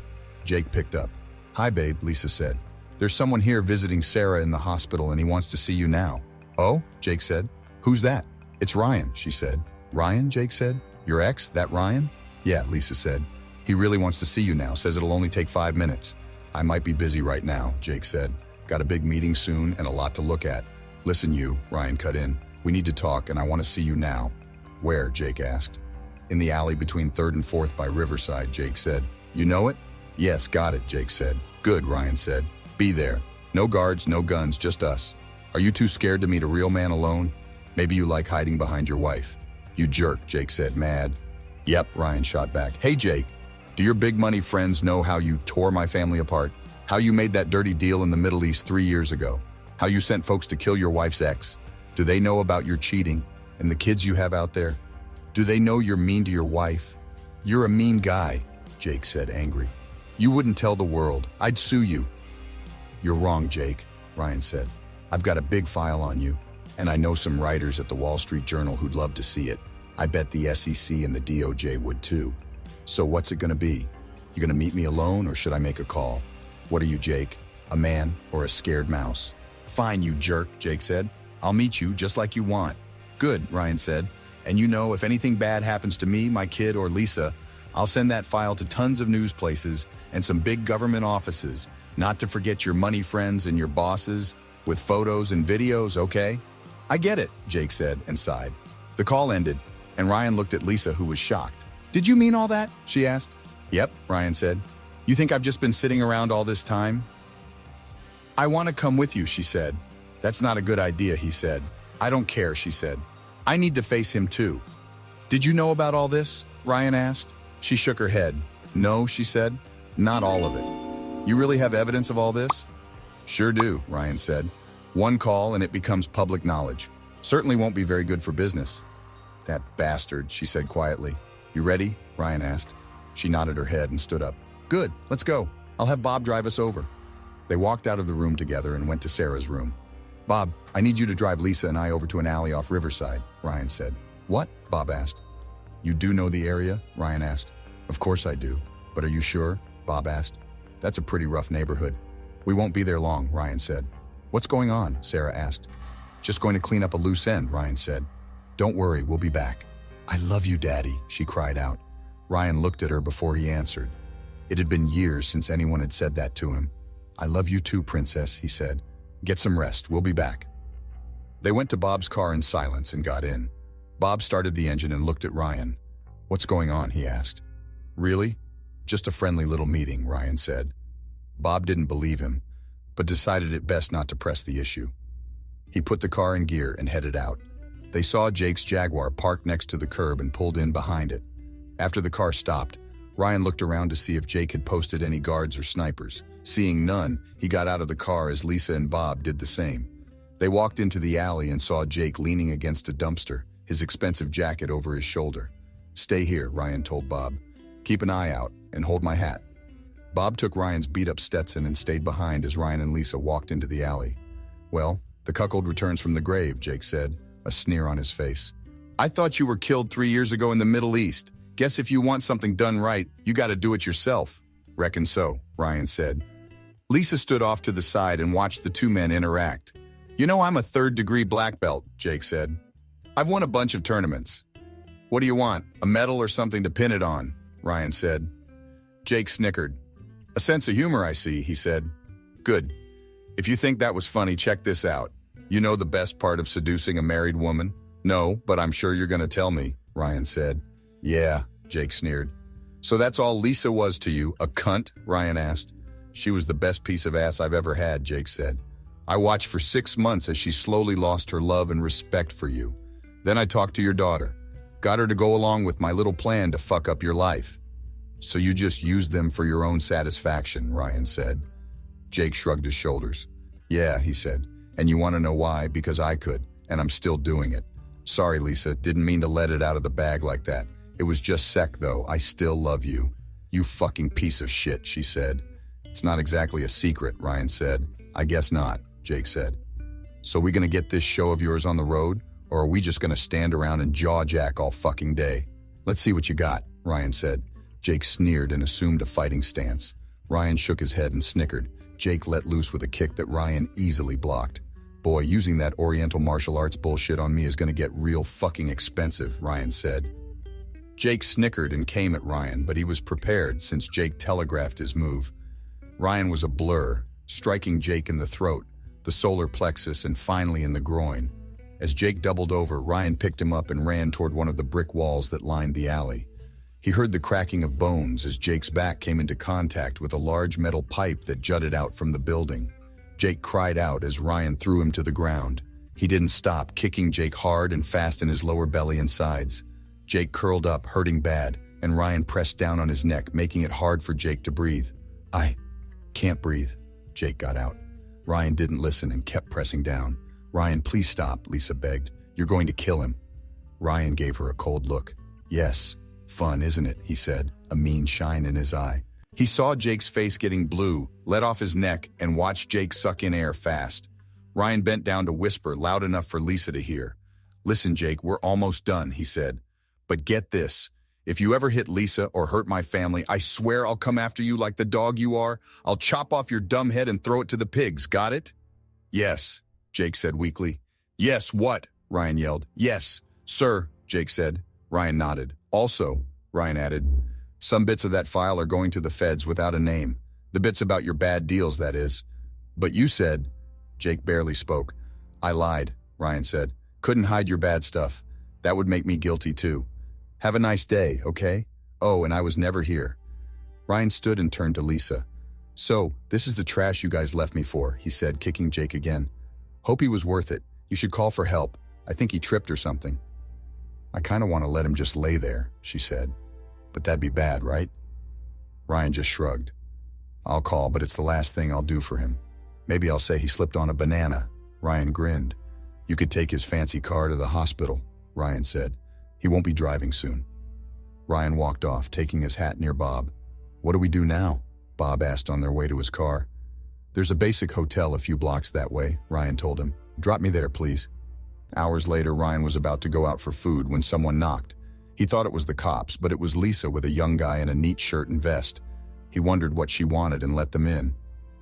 Jake picked up. Hi, babe, Lisa said. There's someone here visiting Sarah in the hospital and he wants to see you now. Oh, Jake said. Who's that? It's Ryan, she said. Ryan, Jake said. Your ex, that Ryan? Yeah, Lisa said. He really wants to see you now, says it'll only take 5 minutes. I might be busy right now, Jake said. Got a big meeting soon and a lot to look at. Listen, you, Ryan cut in. We need to talk and I want to see you now. Where? Jake asked. In the alley between 3rd and 4th by Riverside, Jake said. You know it? Yes, got it, Jake said. Good, Ryan said. Be there. No guards, no guns, just us. Are you too scared to meet a real man alone? Maybe you like hiding behind your wife. You jerk, Jake said, mad. Yep, Ryan shot back. Hey, Jake, do your big money friends know how you tore my family apart? How you made that dirty deal in the Middle East 3 years ago? How you sent folks to kill your wife's ex? Do they know about your cheating and the kids you have out there? Do they know you're mean to your wife? You're a mean guy, Jake said, angry. You wouldn't tell the world. I'd sue you. You're wrong, Jake, Ryan said. I've got a big file on you, and I know some writers at the Wall Street Journal who'd love to see it. I bet the SEC and the DOJ would too. So what's it gonna be? You gonna meet me alone or should I make a call? What are you, Jake? A man or a scared mouse? Fine, you jerk, Jake said. I'll meet you just like you want. Good, Ryan said. And you know, if anything bad happens to me, my kid, or Lisa, I'll send that file to tons of news places and some big government offices, not to forget your money friends and your bosses, with photos and videos, okay? I get it, Jake said and sighed. The call ended, and Ryan looked at Lisa, who was shocked. Did you mean all that? She asked. Yep, Ryan said. You think I've just been sitting around all this time? I want to come with you, she said. That's not a good idea, he said. I don't care, she said. I need to face him too. Did you know about all this? Ryan asked. She shook her head. No, she said. Not all of it. You really have evidence of all this? Sure do, Ryan said. One call and it becomes public knowledge. Certainly won't be very good for business. That bastard, she said quietly. You ready? Ryan asked. She nodded her head and stood up. Good, let's go. I'll have Bob drive us over. They walked out of the room together and went to Sarah's room. Bob, I need you to drive Lisa and I over to an alley off Riverside, Ryan said. What? Bob asked. You do know the area? Ryan asked. Of course I do. But are you sure? Bob asked. That's a pretty rough neighborhood. We won't be there long, Ryan said. What's going on? Sarah asked. Just going to clean up a loose end, Ryan said. Don't worry, we'll be back. I love you, Daddy, she cried out. Ryan looked at her before he answered. It had been years since anyone had said that to him. I love you too, Princess, he said. Get some rest, we'll be back. They went to Bob's car in silence and got in. Bob started the engine and looked at Ryan. What's going on? He asked. Really? Just a friendly little meeting, Ryan said. Bob didn't believe him, but decided it best not to press the issue. He put the car in gear and headed out. They saw Jake's Jaguar parked next to the curb and pulled in behind it. After the car stopped, Ryan looked around to see if Jake had posted any guards or snipers. Seeing none, he got out of the car as Lisa and Bob did the same. They walked into the alley and saw Jake leaning against a dumpster, his expensive jacket over his shoulder. Stay here, Ryan told Bob. Keep an eye out and hold my hat. Bob took Ryan's beat-up Stetson and stayed behind as Ryan and Lisa walked into the alley. Well, the cuckold returns from the grave, Jake said, a sneer on his face. I thought you were killed 3 years ago in the Middle East. Guess if you want something done right, you gotta do it yourself. Reckon so, Ryan said. Lisa stood off to the side and watched the two men interact. You know, I'm a 3rd-degree black belt, Jake said. I've won a bunch of tournaments. What do you want, a medal or something to pin it on? Ryan said. Jake snickered. A sense of humor, I see, he said. Good. If you think that was funny, check this out. You know the best part of seducing a married woman? No, but I'm sure you're gonna tell me, Ryan said. Yeah, Jake sneered. So that's all Lisa was to you, a cunt? Ryan asked. She was the best piece of ass I've ever had, Jake said. I watched for 6 months as she slowly lost her love and respect for you. Then I talked to your daughter. Got her to go along with my little plan to fuck up your life. So you just used them for your own satisfaction, Ryan said. Jake shrugged his shoulders. Yeah, he said. And you want to know why? Because I could, and I'm still doing it. Sorry, Lisa, didn't mean to let it out of the bag like that. It was just sec, though. I still love you. You fucking piece of shit, she said. It's not exactly a secret, Ryan said. I guess not, Jake said. So we gonna get this show of yours on the road, or are we just gonna stand around and jaw jack all fucking day? Let's see what you got, Ryan said. Jake sneered and assumed a fighting stance. Ryan shook his head and snickered. Jake let loose with a kick that Ryan easily blocked. Boy, using that Oriental martial arts bullshit on me is gonna get real fucking expensive, Ryan said. Jake snickered and came at Ryan, but he was prepared since Jake telegraphed his move. Ryan was a blur, striking Jake in the throat, the solar plexus, and finally in the groin. As Jake doubled over, Ryan picked him up and ran toward one of the brick walls that lined the alley. He heard the cracking of bones as Jake's back came into contact with a large metal pipe that jutted out from the building. Jake cried out as Ryan threw him to the ground. He didn't stop, kicking Jake hard and fast in his lower belly and sides. Jake curled up, hurting bad, and Ryan pressed down on his neck, making it hard for Jake to breathe. I can't breathe, Jake got out. Ryan didn't listen and kept pressing down. Ryan, please stop, Lisa begged. You're going to kill him. Ryan gave her a cold look. Yes. Fun, isn't it? He said, a mean shine in his eye. He saw Jake's face getting blue, let off his neck, and watched Jake suck in air fast. Ryan bent down to whisper loud enough for Lisa to hear. Listen, Jake, we're almost done, he said. But get this. If you ever hit Lisa or hurt my family, I swear I'll come after you like the dog you are. I'll chop off your dumb head and throw it to the pigs. Got it? Yes, Jake said weakly. Yes, what? Ryan yelled. Yes, sir, Jake said. Ryan nodded. Also, Ryan added, some bits of that file are going to the feds without a name. The bits about your bad deals, that is. But you said, Jake barely spoke. I lied, Ryan said. Couldn't hide your bad stuff. That would make me guilty too. Have a nice day, okay? Oh, and I was never here. Ryan stood and turned to Lisa. So, this is the trash you guys left me for, he said, kicking Jake again. Hope he was worth it. You should call for help. I think he tripped or something. I kind of want to let him just lay there, she said. But that'd be bad, right? Ryan just shrugged. I'll call, but it's the last thing I'll do for him. Maybe I'll say he slipped on a banana. Ryan grinned. You could take his fancy car to the hospital, Ryan said. He won't be driving soon. Ryan walked off, taking his hat near Bob. What do we do now? Bob asked on their way to his car. There's a basic hotel a few blocks that way, Ryan told him. Drop me there, please. Hours later, Ryan was about to go out for food when someone knocked. He thought it was the cops, but it was Lisa with a young guy in a neat shirt and vest. He wondered what she wanted and let them in.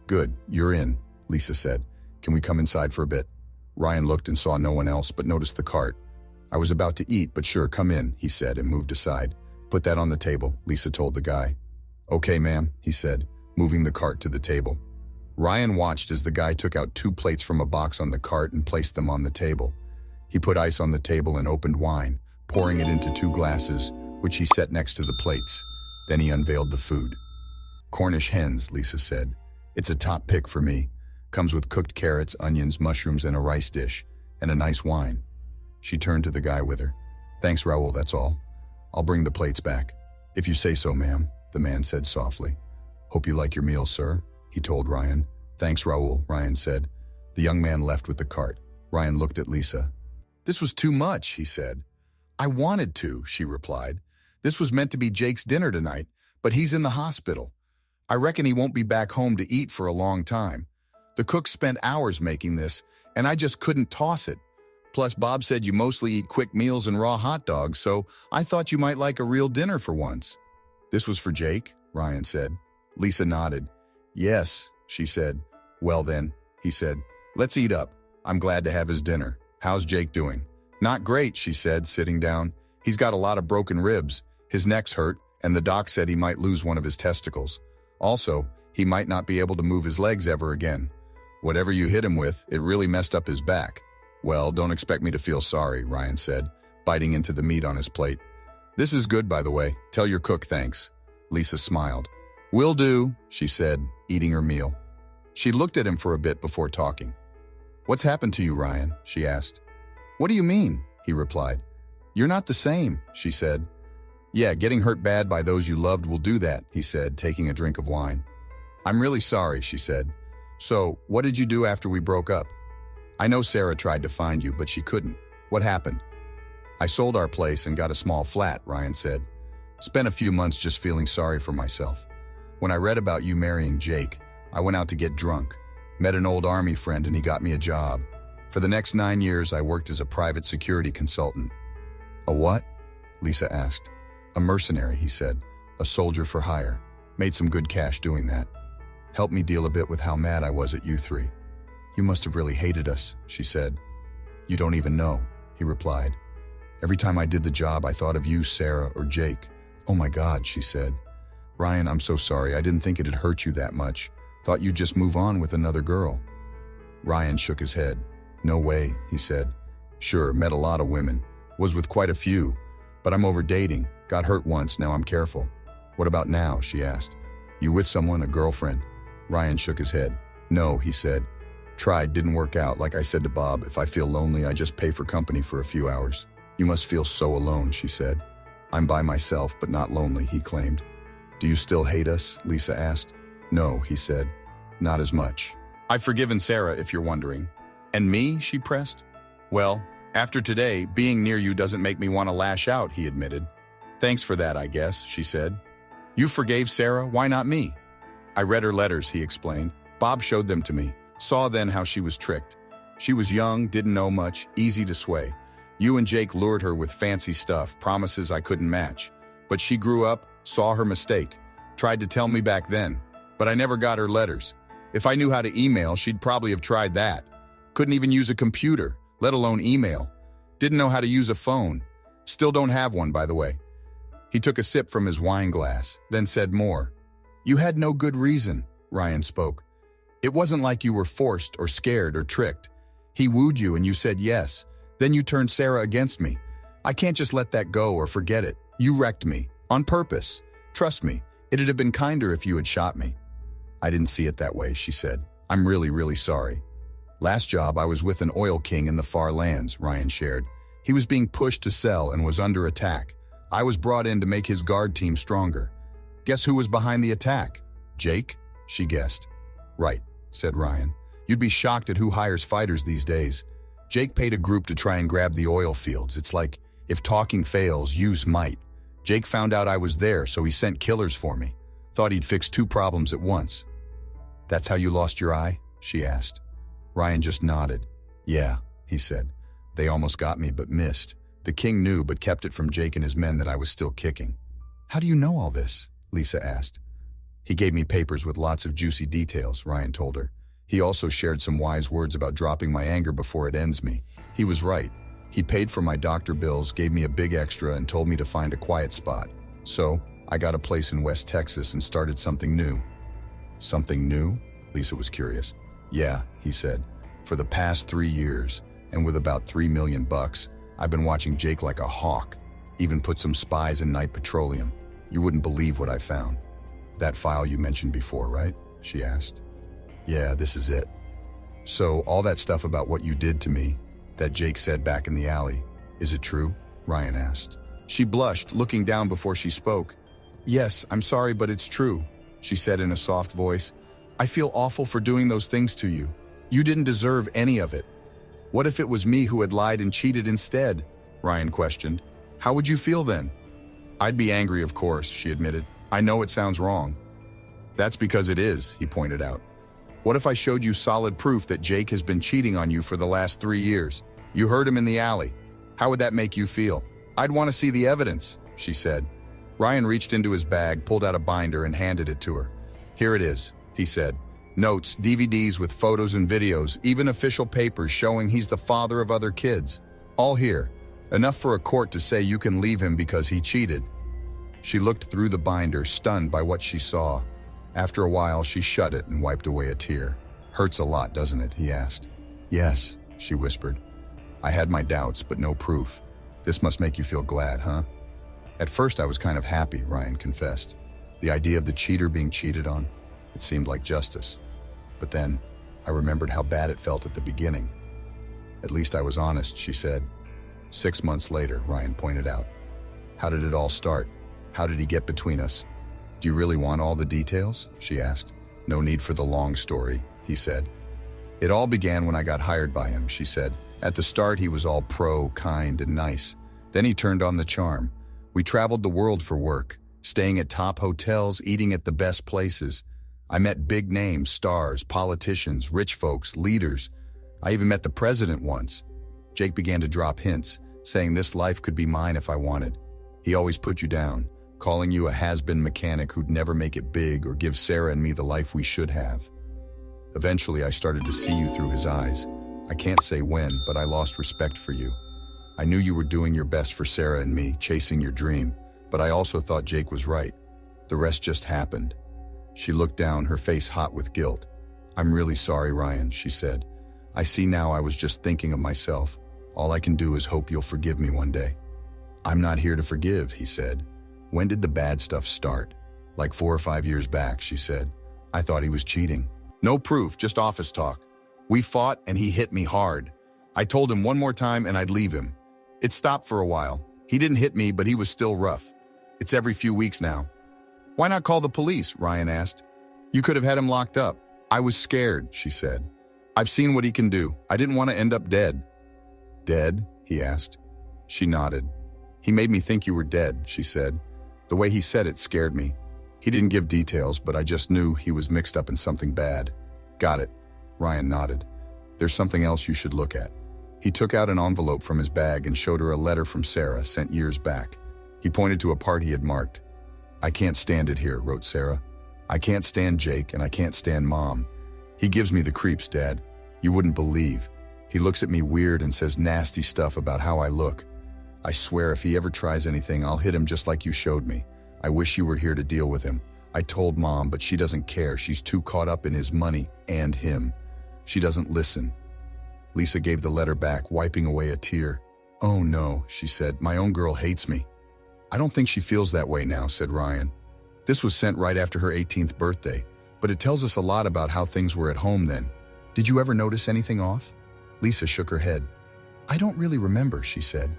Good, you're in, Lisa said. Can we come inside for a bit? Ryan looked and saw no one else, but noticed the cart. I was about to eat, but sure, come in, he said and moved aside. Put that on the table, Lisa told the guy. Okay, ma'am, he said, moving the cart to the table. Ryan watched as the guy took out 2 plates from a box on the cart and placed them on the table. He put ice on the table and opened wine, pouring it into 2 glasses, which he set next to the plates. Then he unveiled the food. Cornish hens, Lisa said. It's a top pick for me. Comes with cooked carrots, onions, mushrooms, and a rice dish, and a nice wine. She turned to the guy with her. Thanks, Raoul, that's all. I'll bring the plates back. If you say so, ma'am, the man said softly. Hope you like your meal, sir, he told Ryan. Thanks, Raoul, Ryan said. The young man left with the cart. Ryan looked at Lisa. This was too much, he said. I wanted to, she replied. This was meant to be Jake's dinner tonight, but he's in the hospital. I reckon he won't be back home to eat for a long time. The cook spent hours making this, and I just couldn't toss it. Plus, Bob said you mostly eat quick meals and raw hot dogs, so I thought you might like a real dinner for once. This was for Jake, Ryan said. Lisa nodded. Yes, she said. Well then, he said, let's eat up. I'm glad to have his dinner. How's Jake doing? Not great, she said, sitting down. He's got a lot of broken ribs. His neck's hurt, and the doc said he might lose one of his testicles. Also, he might not be able to move his legs ever again. Whatever you hit him with, it really messed up his back. Well, don't expect me to feel sorry, Ryan said, biting into the meat on his plate. This is good, by the way. Tell your cook thanks. Lisa smiled. Will do, she said, eating her meal. She looked at him for a bit before talking. What's happened to you, Ryan? She asked. What do you mean? He replied. You're not the same, she said. Yeah, getting hurt bad by those you loved will do that, he said, taking a drink of wine. I'm really sorry, she said. So, what did you do after we broke up? I know Sarah tried to find you, but she couldn't. What happened? I sold our place and got a small flat, Ryan said. Spent a few months just feeling sorry for myself. When I read about you marrying Jake, I went out to get drunk. Met an old army friend and he got me a job. For the next 9 years, I worked as a private security consultant. A what? Lisa asked. A mercenary, he said. A soldier for hire. Made some good cash doing that. Helped me deal a bit with how mad I was at you three. You must have really hated us, she said. You don't even know, he replied. Every time I did the job, I thought of you, Sarah, or Jake. Oh my God, she said. Ryan, I'm so sorry. I didn't think it'd hurt you that much. Thought you'd just move on with another girl. Ryan shook his head. No way, he said. Sure, met a lot of women. Was with quite a few. But I'm over dating. Got hurt once, now I'm careful. What about now, she asked. You with someone, a girlfriend? Ryan shook his head. No, he said. Tried, didn't work out. Like I said to Bob, if I feel lonely, I just pay for company for a few hours. You must feel so alone, she said. I'm by myself, but not lonely, he claimed. Do you still hate us? Lisa asked. No, he said. Not as much. I've forgiven Sarah, if you're wondering. And me? She pressed. Well, after today, being near you doesn't make me want to lash out, he admitted. Thanks for that, I guess, she said. You forgave Sarah, why not me? I read her letters, he explained. Bob showed them to me. Saw then how she was tricked. She was young, didn't know much, easy to sway. You and Jake lured her with fancy stuff, promises I couldn't match. But she grew up, saw her mistake. Tried to tell me back then, but I never got her letters. If I knew how to email, she'd probably have tried that. Couldn't even use a computer, let alone email. Didn't know how to use a phone. Still don't have one, by the way. He took a sip from his wine glass, then said more. You had no good reason, Ryan spoke. It wasn't like you were forced or scared or tricked. He wooed you and you said yes. Then you turned Sarah against me. I can't just let that go or forget it. You wrecked me, on purpose. Trust me, it'd have been kinder if you had shot me. I didn't see it that way, she said. I'm really, really sorry. Last job, I was with an oil king in the far lands, Ryan shared. He was being pushed to sell and was under attack. I was brought in to make his guard team stronger. Guess who was behind the attack? Jake? She guessed. Right, said Ryan. You'd be shocked at who hires fighters these days. Jake paid a group to try and grab the oil fields. It's like, if talking fails, use might. Jake found out I was there, so he sent killers for me. Thought he'd fix 2 problems at once. That's how you lost your eye? She asked. Ryan just nodded. Yeah, he said. They almost got me, but missed. The king knew, but kept it from Jake and his men that I was still kicking. How do you know all this? Lisa asked. He gave me papers with lots of juicy details, Ryan told her. He also shared some wise words about dropping my anger before it ends me. He was right. He paid for my doctor bills, gave me a big extra, and told me to find a quiet spot. So, I got a place in West Texas and started something new. Something new? Lisa was curious. Yeah, he said. For the past 3 years, and with about $3 million bucks, I've been watching Jake like a hawk. Even put some spies in Night Petroleum. You wouldn't believe what I found. That file you mentioned before, right? She asked. Yeah, this is it. So, all that stuff about what you did to me, that Jake said back in the alley, is it true? Ryan asked. She blushed, looking down before she spoke. Yes, I'm sorry, but it's true, she said in a soft voice. I feel awful for doing those things to you. You didn't deserve any of it. What if it was me who had lied and cheated instead? Ryan questioned. How would you feel then? I'd be angry, of course, she admitted. I know it sounds wrong. That's because it is, he pointed out. What if I showed you solid proof that Jake has been cheating on you for the last 3 years? You heard him in the alley. How would that make you feel? I'd want to see the evidence, she said. Ryan reached into his bag, pulled out a binder, and handed it to her. Here it is, he said. Notes, DVDs with photos and videos, even official papers showing he's the father of other kids. All here. Enough for a court to say you can leave him because he cheated. She looked through the binder, stunned by what she saw. After a while, she shut it and wiped away a tear. Hurts a lot, doesn't it? He asked. Yes, she whispered. I had my doubts, but no proof. This must make you feel glad, huh? At first, I was kind of happy, Ryan confessed. The idea of the cheater being cheated on, it seemed like justice. But then, I remembered how bad it felt at the beginning. At least I was honest, she said. 6 months later, Ryan pointed out. How did it all start? How did he get between us? Do you really want all the details? She asked. No need for the long story, he said. It all began when I got hired by him, she said. At the start, he was all pro, kind, and nice. Then he turned on the charm. We traveled the world for work, staying at top hotels, eating at the best places. I met big names, stars, politicians, rich folks, leaders. I even met the president once. Jake began to drop hints, saying this life could be mine if I wanted. He always put you down, calling you a has-been mechanic who'd never make it big or give Sarah and me the life we should have. Eventually, I started to see you through his eyes. I can't say when, but I lost respect for you. I knew you were doing your best for Sarah and me, chasing your dream, but I also thought Jake was right. The rest just happened. She looked down, her face hot with guilt. I'm really sorry, Ryan, she said. I see now I was just thinking of myself. All I can do is hope you'll forgive me one day. I'm not here to forgive, he said. When did the bad stuff start? Like 4 or 5 years back, she said. I thought he was cheating. No proof, just office talk. We fought and he hit me hard. I told him one more time and I'd leave him. It stopped for a while. He didn't hit me, but he was still rough. It's every few weeks now. Why not call the police? Ryan asked. You could have had him locked up. I was scared, she said. I've seen what he can do. I didn't want to end up dead. Dead? He asked. She nodded. He made me think you were dead, she said. The way he said it scared me. He didn't give details, but I just knew he was mixed up in something bad. Got it. Ryan nodded. There's something else you should look at. He took out an envelope from his bag and showed her a letter from Sarah sent years back. He pointed to a part he had marked. I can't stand it here, wrote Sarah. I can't stand Jake and I can't stand Mom. He gives me the creeps, Dad. You wouldn't believe. He looks at me weird and says nasty stuff about how I look. I swear if he ever tries anything, I'll hit him just like you showed me. I wish you were here to deal with him. I told Mom, but she doesn't care. She's too caught up in his money and him. She doesn't listen. Lisa gave the letter back, wiping away a tear. Oh no, she said, my own girl hates me. I don't think she feels that way now, said Ryan. This was sent right after her 18th birthday, but it tells us a lot about how things were at home then. Did you ever notice anything off? Lisa shook her head. I don't really remember, she said.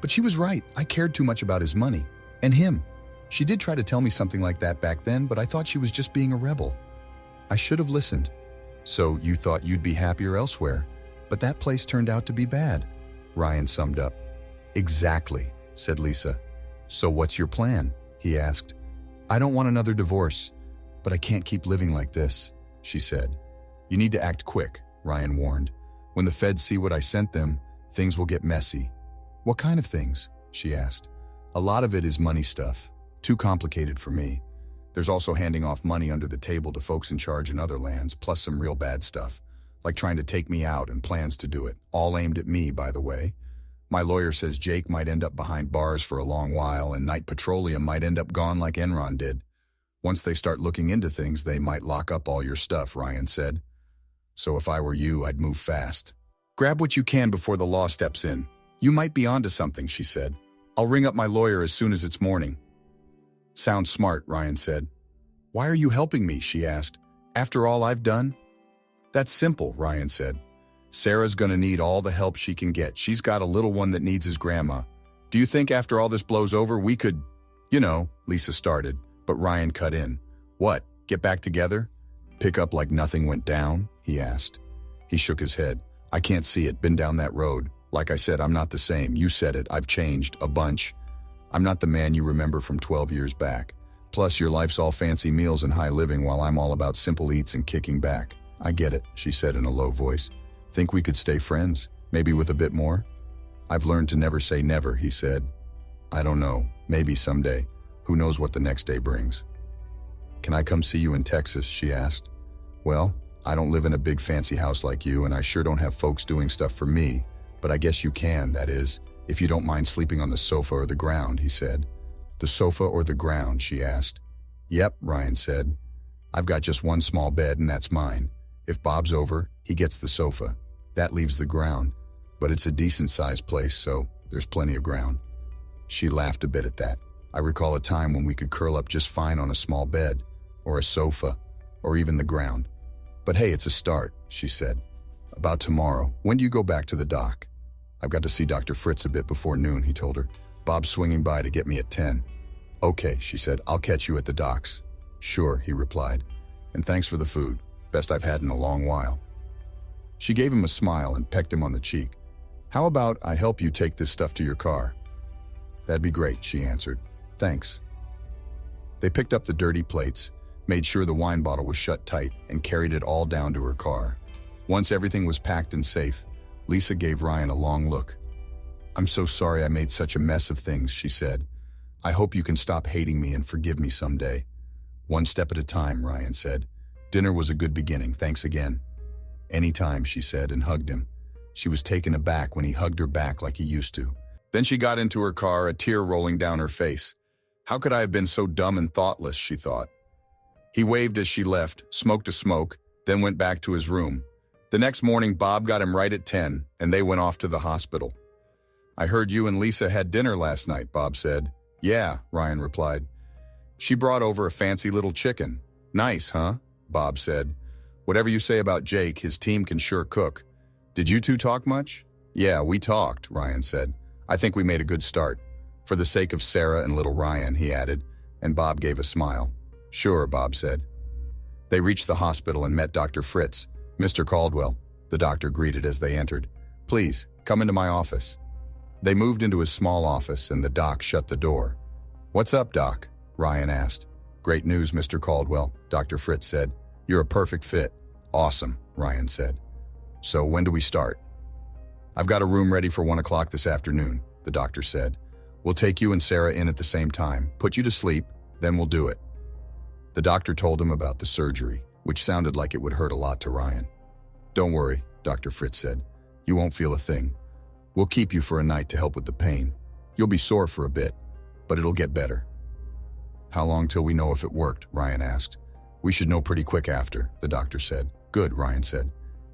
But she was right. I cared too much about his money. And him. She did try to tell me something like that back then, but I thought she was just being a rebel. I should have listened. So you thought you'd be happier elsewhere, but that place turned out to be bad, Ryan summed up. Exactly, said Lisa. So what's your plan? He asked. I don't want another divorce, but I can't keep living like this, she said. You need to act quick, Ryan warned. When the feds see what I sent them, things will get messy. What kind of things? She asked. A lot of it is money stuff. Too complicated for me. There's also handing off money under the table to folks in charge in other lands, plus some real bad stuff, like trying to take me out and plans to do it, all aimed at me, by the way. My lawyer says Jake might end up behind bars for a long while, and Knight Petroleum might end up gone like Enron did. Once they start looking into things, they might lock up all your stuff, Ryan said. So if I were you, I'd move fast. Grab what you can before the law steps in. You might be onto something, she said. I'll ring up my lawyer as soon as it's morning. Sounds smart, Ryan said. Why are you helping me? She asked. After all I've done? That's simple, Ryan said. Sarah's gonna need all the help she can get. She's got a little one that needs his grandma. Do you think after all this blows over, we could... Lisa started, but Ryan cut in. What, get back together? Pick up like nothing went down? He asked. He shook his head. I can't see it, been down that road. Like I said, I'm not the same. You said it, I've changed, a bunch. I'm not the man you remember from 12 years back. Plus, your life's all fancy meals and high living while I'm all about simple eats and kicking back. I get it, she said in a low voice. Think we could stay friends? Maybe with a bit more? I've learned to never say never, he said. I don't know, maybe someday. Who knows what the next day brings? Can I come see you in Texas? She asked. Well, I don't live in a big fancy house like you, and I sure don't have folks doing stuff for me, but I guess you can, that is, if you don't mind sleeping on the sofa or the ground, he said. The sofa or the ground, she asked. Yep, Ryan said. I've got just one small bed and that's mine. If Bob's over, he gets the sofa. That leaves the ground. But it's a decent-sized place, so there's plenty of ground. She laughed a bit at that. I recall a time when we could curl up just fine on a small bed, or a sofa, or even the ground. But hey, it's a start, she said. About tomorrow, when do you go back to the dock? I've got to see Dr. Fritz a bit before noon, he told her. Bob's swinging by to get me at 10. Okay, she said, I'll catch you at the docks. Sure, he replied. And thanks for the food. Best I've had in a long while. She gave him a smile and pecked him on the cheek. How about I help you take this stuff to your car? That'd be great, she answered. Thanks. They picked up the dirty plates, made sure the wine bottle was shut tight, and carried it all down to her car. Once everything was packed and safe, Lisa gave Ryan a long look. I'm so sorry I made such a mess of things, she said. I hope you can stop hating me and forgive me someday. One step at a time, Ryan said. Dinner was a good beginning, thanks again. Anytime, she said, and hugged him. She was taken aback when he hugged her back like he used to. Then she got into her car, a tear rolling down her face. How could I have been so dumb and thoughtless, she thought. He waved as she left, smoked a smoke, then went back to his room. The next morning, Bob got him right at 10, and they went off to the hospital. I heard you and Lisa had dinner last night, Bob said. Yeah, Ryan replied. She brought over a fancy little chicken. Nice, huh? Bob said. Whatever you say about Jake, his team can sure cook. Did you two talk much? Yeah, we talked, Ryan said. I think we made a good start. For the sake of Sarah and little Ryan, he added, and Bob gave a smile. Sure, Bob said. They reached the hospital and met Dr. Fritz. Mr. Caldwell, the doctor greeted as they entered. Please, come into my office. They moved into his small office and the doc shut the door. What's up, Doc? Ryan asked. Great news, Mr. Caldwell, Dr. Fritz said. You're a perfect fit. Awesome, Ryan said. So when do we start? I've got a room ready for 1 o'clock this afternoon, the doctor said. We'll take you and Sarah in at the same time, put you to sleep, then we'll do it. The doctor told him about the surgery, which sounded like it would hurt a lot to Ryan. Don't worry, Dr. Fritz said. You won't feel a thing. We'll keep you for a night to help with the pain. You'll be sore for a bit, but it'll get better. How long till we know if it worked? Ryan asked. We should know pretty quick after, the doctor said. Good, Ryan said.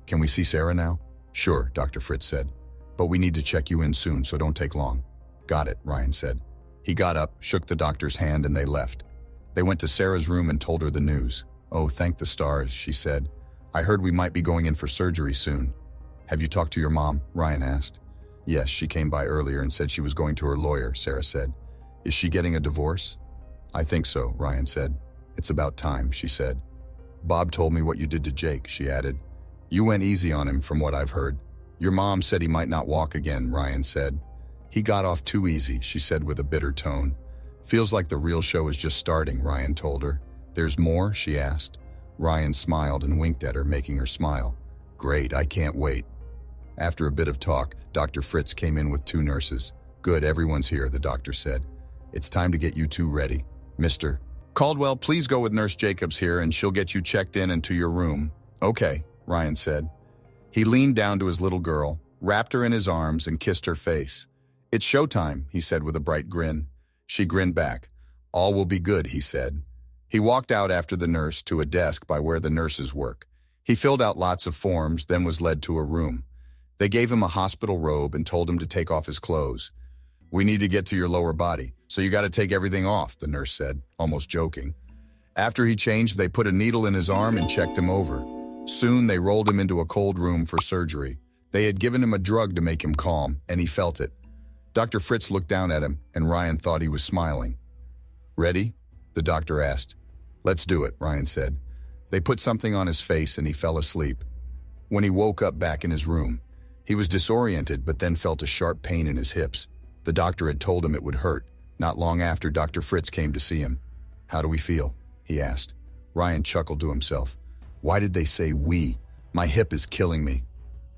Can we see Sarah now? Sure, Dr. Fritz said. But we need to check you in soon, so don't take long. Got it, Ryan said. He got up, shook the doctor's hand, and they left. They went to Sarah's room and told her the news. Oh, thank the stars, she said. I heard we might be going in for surgery soon. Have you talked to your mom? Ryan asked. Yes, she came by earlier and said she was going to her lawyer, Sarah said. Is she getting a divorce? I think so, Ryan said. It's about time, she said. Bob told me what you did to Jake, she added. You went easy on him from what I've heard. Your mom said he might not walk again, Ryan said. He got off too easy, she said with a bitter tone. Feels like the real show is just starting, Ryan told her. There's more, she asked. Ryan smiled and winked at her, making her smile. Great, I can't wait. After a bit of talk, Dr. Fritz came in with 2 nurses. Good, everyone's here, the doctor said. It's time to get you 2 ready. Mr. Caldwell, please go with Nurse Jacobs here and she'll get you checked in and to your room. Okay, Ryan said. He leaned down to his little girl, wrapped her in his arms, and kissed her face. It's showtime, he said with a bright grin. She grinned back. All will be good, he said. He walked out after the nurse to a desk by where the nurses work. He filled out lots of forms, then was led to a room. They gave him a hospital robe and told him to take off his clothes. We need to get to your lower body, so you got to take everything off, the nurse said, almost joking. After he changed, they put a needle in his arm and checked him over. Soon they rolled him into a cold room for surgery. They had given him a drug to make him calm, and he felt it. Dr. Fritz looked down at him, and Ryan thought he was smiling. Ready? The doctor asked. Let's do it, Ryan said. They put something on his face and he fell asleep. When he woke up back in his room, he was disoriented but then felt a sharp pain in his hips. The doctor had told him it would hurt. Not long after, Dr. Fritz came to see him. How do we feel? He asked. Ryan chuckled to himself. Why did they say we? My hip is killing me.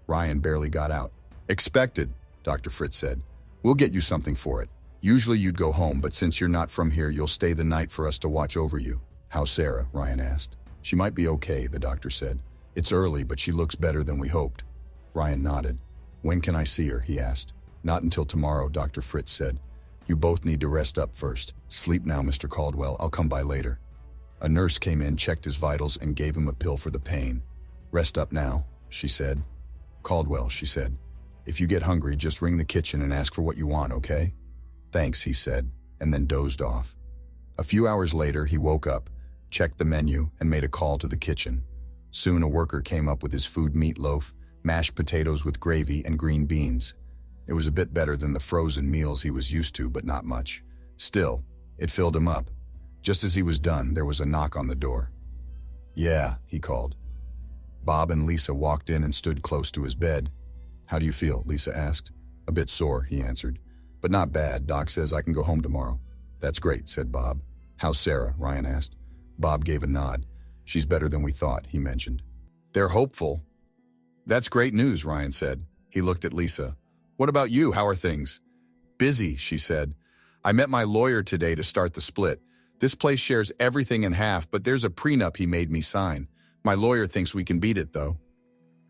Ryan barely got out. Expected, Dr. Fritz said. We'll get you something for it. Usually you'd go home, but since you're not from here, you'll stay the night for us to watch over you. How's Sarah? Ryan asked. She might be okay, the doctor said. It's early, but she looks better than we hoped. Ryan nodded. When can I see her? He asked. Not until tomorrow, Dr. Fritz said. You both need to rest up first. Sleep now, Mr. Caldwell. I'll come by later. A nurse came in, checked his vitals, and gave him a pill for the pain. Rest up now, she said. Caldwell, she said. If you get hungry, just ring the kitchen and ask for what you want, okay? Thanks, he said, and then dozed off. A few hours later, he woke up, checked the menu, and made a call to the kitchen. Soon a worker came up with his food: meatloaf, mashed potatoes with gravy, and green beans. It was a bit better than the frozen meals he was used to, but not much. Still, it filled him up. Just as he was done, there was a knock on the door. "Yeah," he called. Bob and Lisa walked in and stood close to his bed. "How do you feel?" Lisa asked. "A bit sore," he answered. "But not bad. Doc says I can go home tomorrow." "That's great," said Bob. "How's Sarah?" Ryan asked. Bob gave a nod. "She's better than we thought," he mentioned. "They're hopeful." "That's great news," Ryan said. He looked at Lisa. "What about you? How are things?" "Busy," she said. "I met my lawyer today to start the split. This place shares everything in half, but there's a prenup he made me sign. My lawyer thinks we can beat it, though."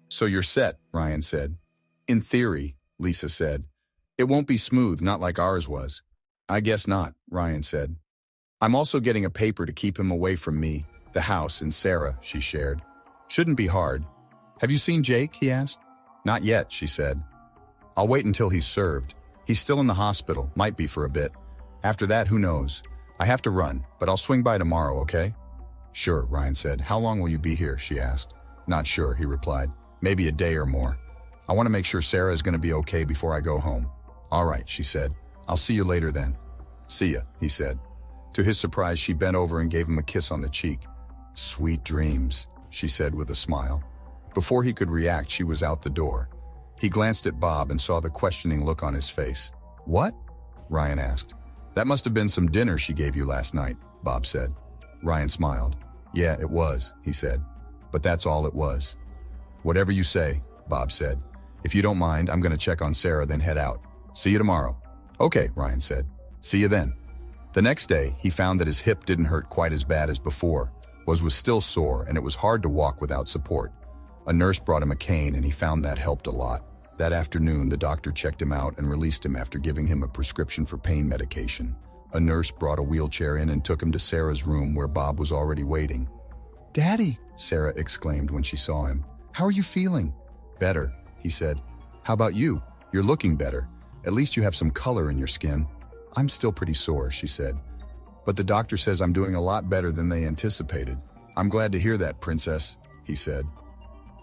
"So you're set," Ryan said. "In theory," Lisa said. "It won't be smooth, not like ours was." "I guess not," Ryan said. "I'm also getting a paper to keep him away from me, the house, and Sarah," she shared. "Shouldn't be hard." "Have you seen Jake?" he asked. "Not yet," she said. "I'll wait until he's served. He's still in the hospital, might be for a bit. After that, who knows? I have to run, but I'll swing by tomorrow, okay?" "Sure," Ryan said. "How long will you be here?" she asked. "Not sure," he replied. "Maybe a day or more. I want to make sure Sarah is going to be okay before I go home." "All right," she said. "I'll see you later then." "See ya," he said. To his surprise, she bent over and gave him a kiss on the cheek. "Sweet dreams," she said with a smile. Before he could react, she was out the door. He glanced at Bob and saw the questioning look on his face. "What?" Ryan asked. "That must have been some dinner she gave you last night," Bob said. Ryan smiled. "Yeah, it was," he said. "But that's all it was." "Whatever you say," Bob said. "If you don't mind, I'm going to check on Sarah, then head out. See you tomorrow." "Okay," Ryan said. "See you then." The next day, he found that his hip didn't hurt quite as bad as before, was still sore, and it was hard to walk without support. A nurse brought him a cane, and he found that helped a lot. That afternoon, the doctor checked him out and released him after giving him a prescription for pain medication. A nurse brought a wheelchair in and took him to Sarah's room where Bob was already waiting. "Daddy," Sarah exclaimed when she saw him. "How are you feeling?" "Better," he said. "How about you? You're looking better. At least you have some color in your skin." "I'm still pretty sore," she said. "But the doctor says I'm doing a lot better than they anticipated." "I'm glad to hear that, Princess," he said.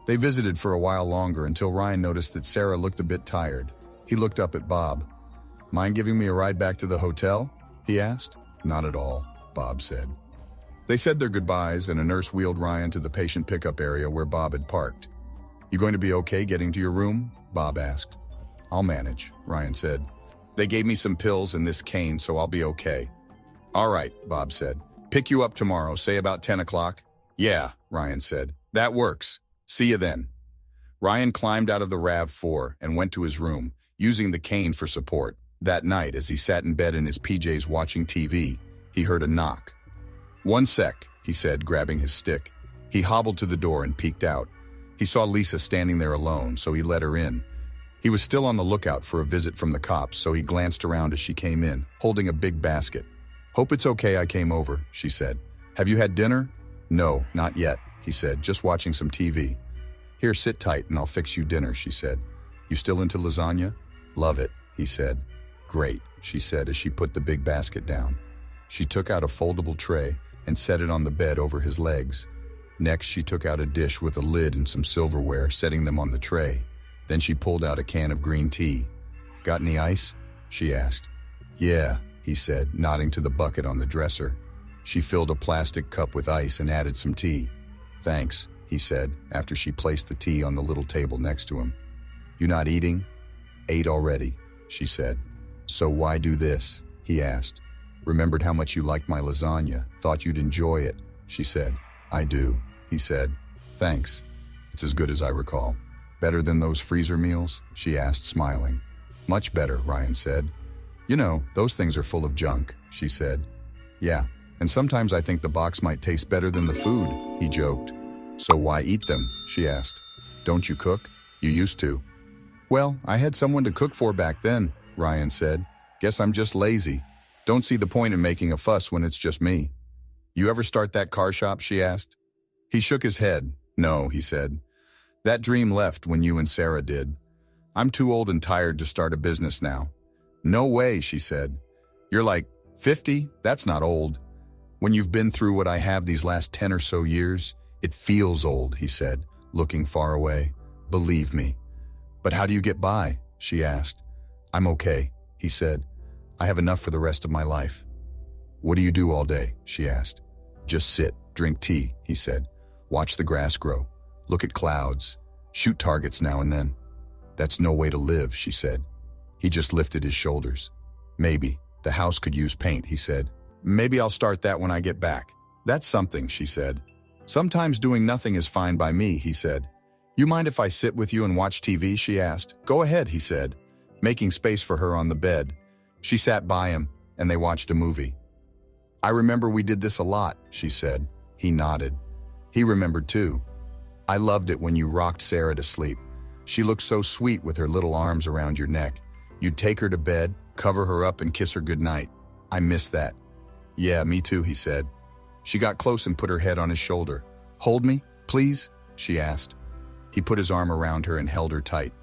They visited for a while longer until Ryan noticed that Sarah looked a bit tired. He looked up at Bob. "Mind giving me a ride back to the hotel?" he asked. "Not at all," Bob said. They said their goodbyes, and a nurse wheeled Ryan to the patient pickup area where Bob had parked. "You going to be okay getting to your room?" Bob asked. "I'll manage," Ryan said. "They gave me some pills and this cane, so I'll be okay." "All right," Bob said. "Pick you up tomorrow, say about 10 o'clock? "Yeah," Ryan said. "That works. See you then." Ryan climbed out of the RAV4 and went to his room, using the cane for support. That night, as he sat in bed in his PJs watching TV, he heard a knock. "One sec," he said, grabbing his stick. He hobbled to the door and peeked out. He saw Lisa standing there alone, so he let her in. He was still on the lookout for a visit from the cops, so he glanced around as she came in, holding a big basket. "Hope it's okay I came over," she said. "Have you had dinner?" "No, not yet," he said, "just watching some TV." "Here, sit tight and I'll fix you dinner," she said. "You still into lasagna?" "Love it," he said. "Great," she said as she put the big basket down. She took out a foldable tray and set it on the bed over his legs. Next, she took out a dish with a lid and some silverware, setting them on the tray. Then she pulled out a can of green tea. "Got any ice?" she asked. "Yeah," he said, nodding to the bucket on the dresser. She filled a plastic cup with ice and added some tea. "Thanks," he said, after she placed the tea on the little table next to him. "You not eating?" "Ate already," she said. "So why do this?" he asked. "Remembered how much you liked my lasagna. Thought you'd enjoy it," she said. "I do," he said. "Thanks. It's as good as I recall." "Better than those freezer meals?" she asked, smiling. "Much better," Ryan said. "You know, those things are full of junk," she said. "Yeah, and sometimes I think the box might taste better than the food," he joked. "So why eat them?" she asked. "Don't you cook? You used to." "Well, I had someone to cook for back then," Ryan said. "Guess I'm just lazy. Don't see the point in making a fuss when it's just me." "You ever start that car shop?" she asked. He shook his head. "No," he said. "That dream left when you and Sarah did. I'm too old and tired to start a business now." "No way," she said. "You're like 50? That's not old. When you've been through what I have these last 10 or so years, it feels old," he said, looking far away. "Believe me." "But how do you get by?" she asked. I'm okay, he said. I have enough for the rest of my life. What do you do all day? She asked. Just sit, drink tea, he said. Watch the grass grow. Look at clouds. Shoot targets now and then. That's no way to live, she said. He just lifted his shoulders. Maybe. The house could use paint, he said. Maybe I'll start that when I get back. That's something, she said. Sometimes doing nothing is fine by me, he said. You mind if I sit with you and watch TV, she asked. Go ahead, he said, making space for her on the bed. She sat by him, and they watched a movie. I remember we did this a lot, she said. He nodded. He remembered too. I loved it when you rocked Sarah to sleep. She looked so sweet with her little arms around your neck. You'd take her to bed, cover her up and kiss her goodnight. I miss that. Yeah, me too, he said. She got close and put her head on his shoulder. Hold me, please, she asked. He put his arm around her and held her tight.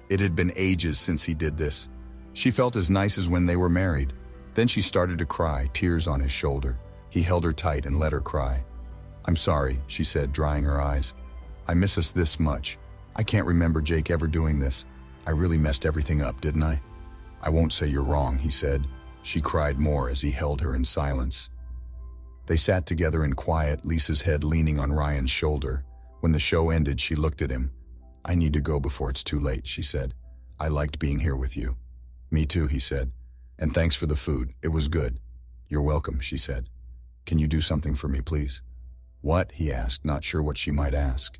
It had been ages since he did this. She felt as nice as when they were married. Then she started to cry, tears on his shoulder. He held her tight and let her cry. I'm sorry, she said, drying her eyes. I miss us this much. I can't remember Jake ever doing this. I really messed everything up, didn't I? I won't say you're wrong, he said. She cried more as he held her in silence. They sat together in quiet, Lisa's head leaning on Ryan's shoulder. When the show ended, she looked at him. I need to go before it's too late, she said. I liked being here with you. Me too, he said. And thanks for the food. It was good. You're welcome, she said. Can you do something for me, please? What? He asked, not sure what she might ask.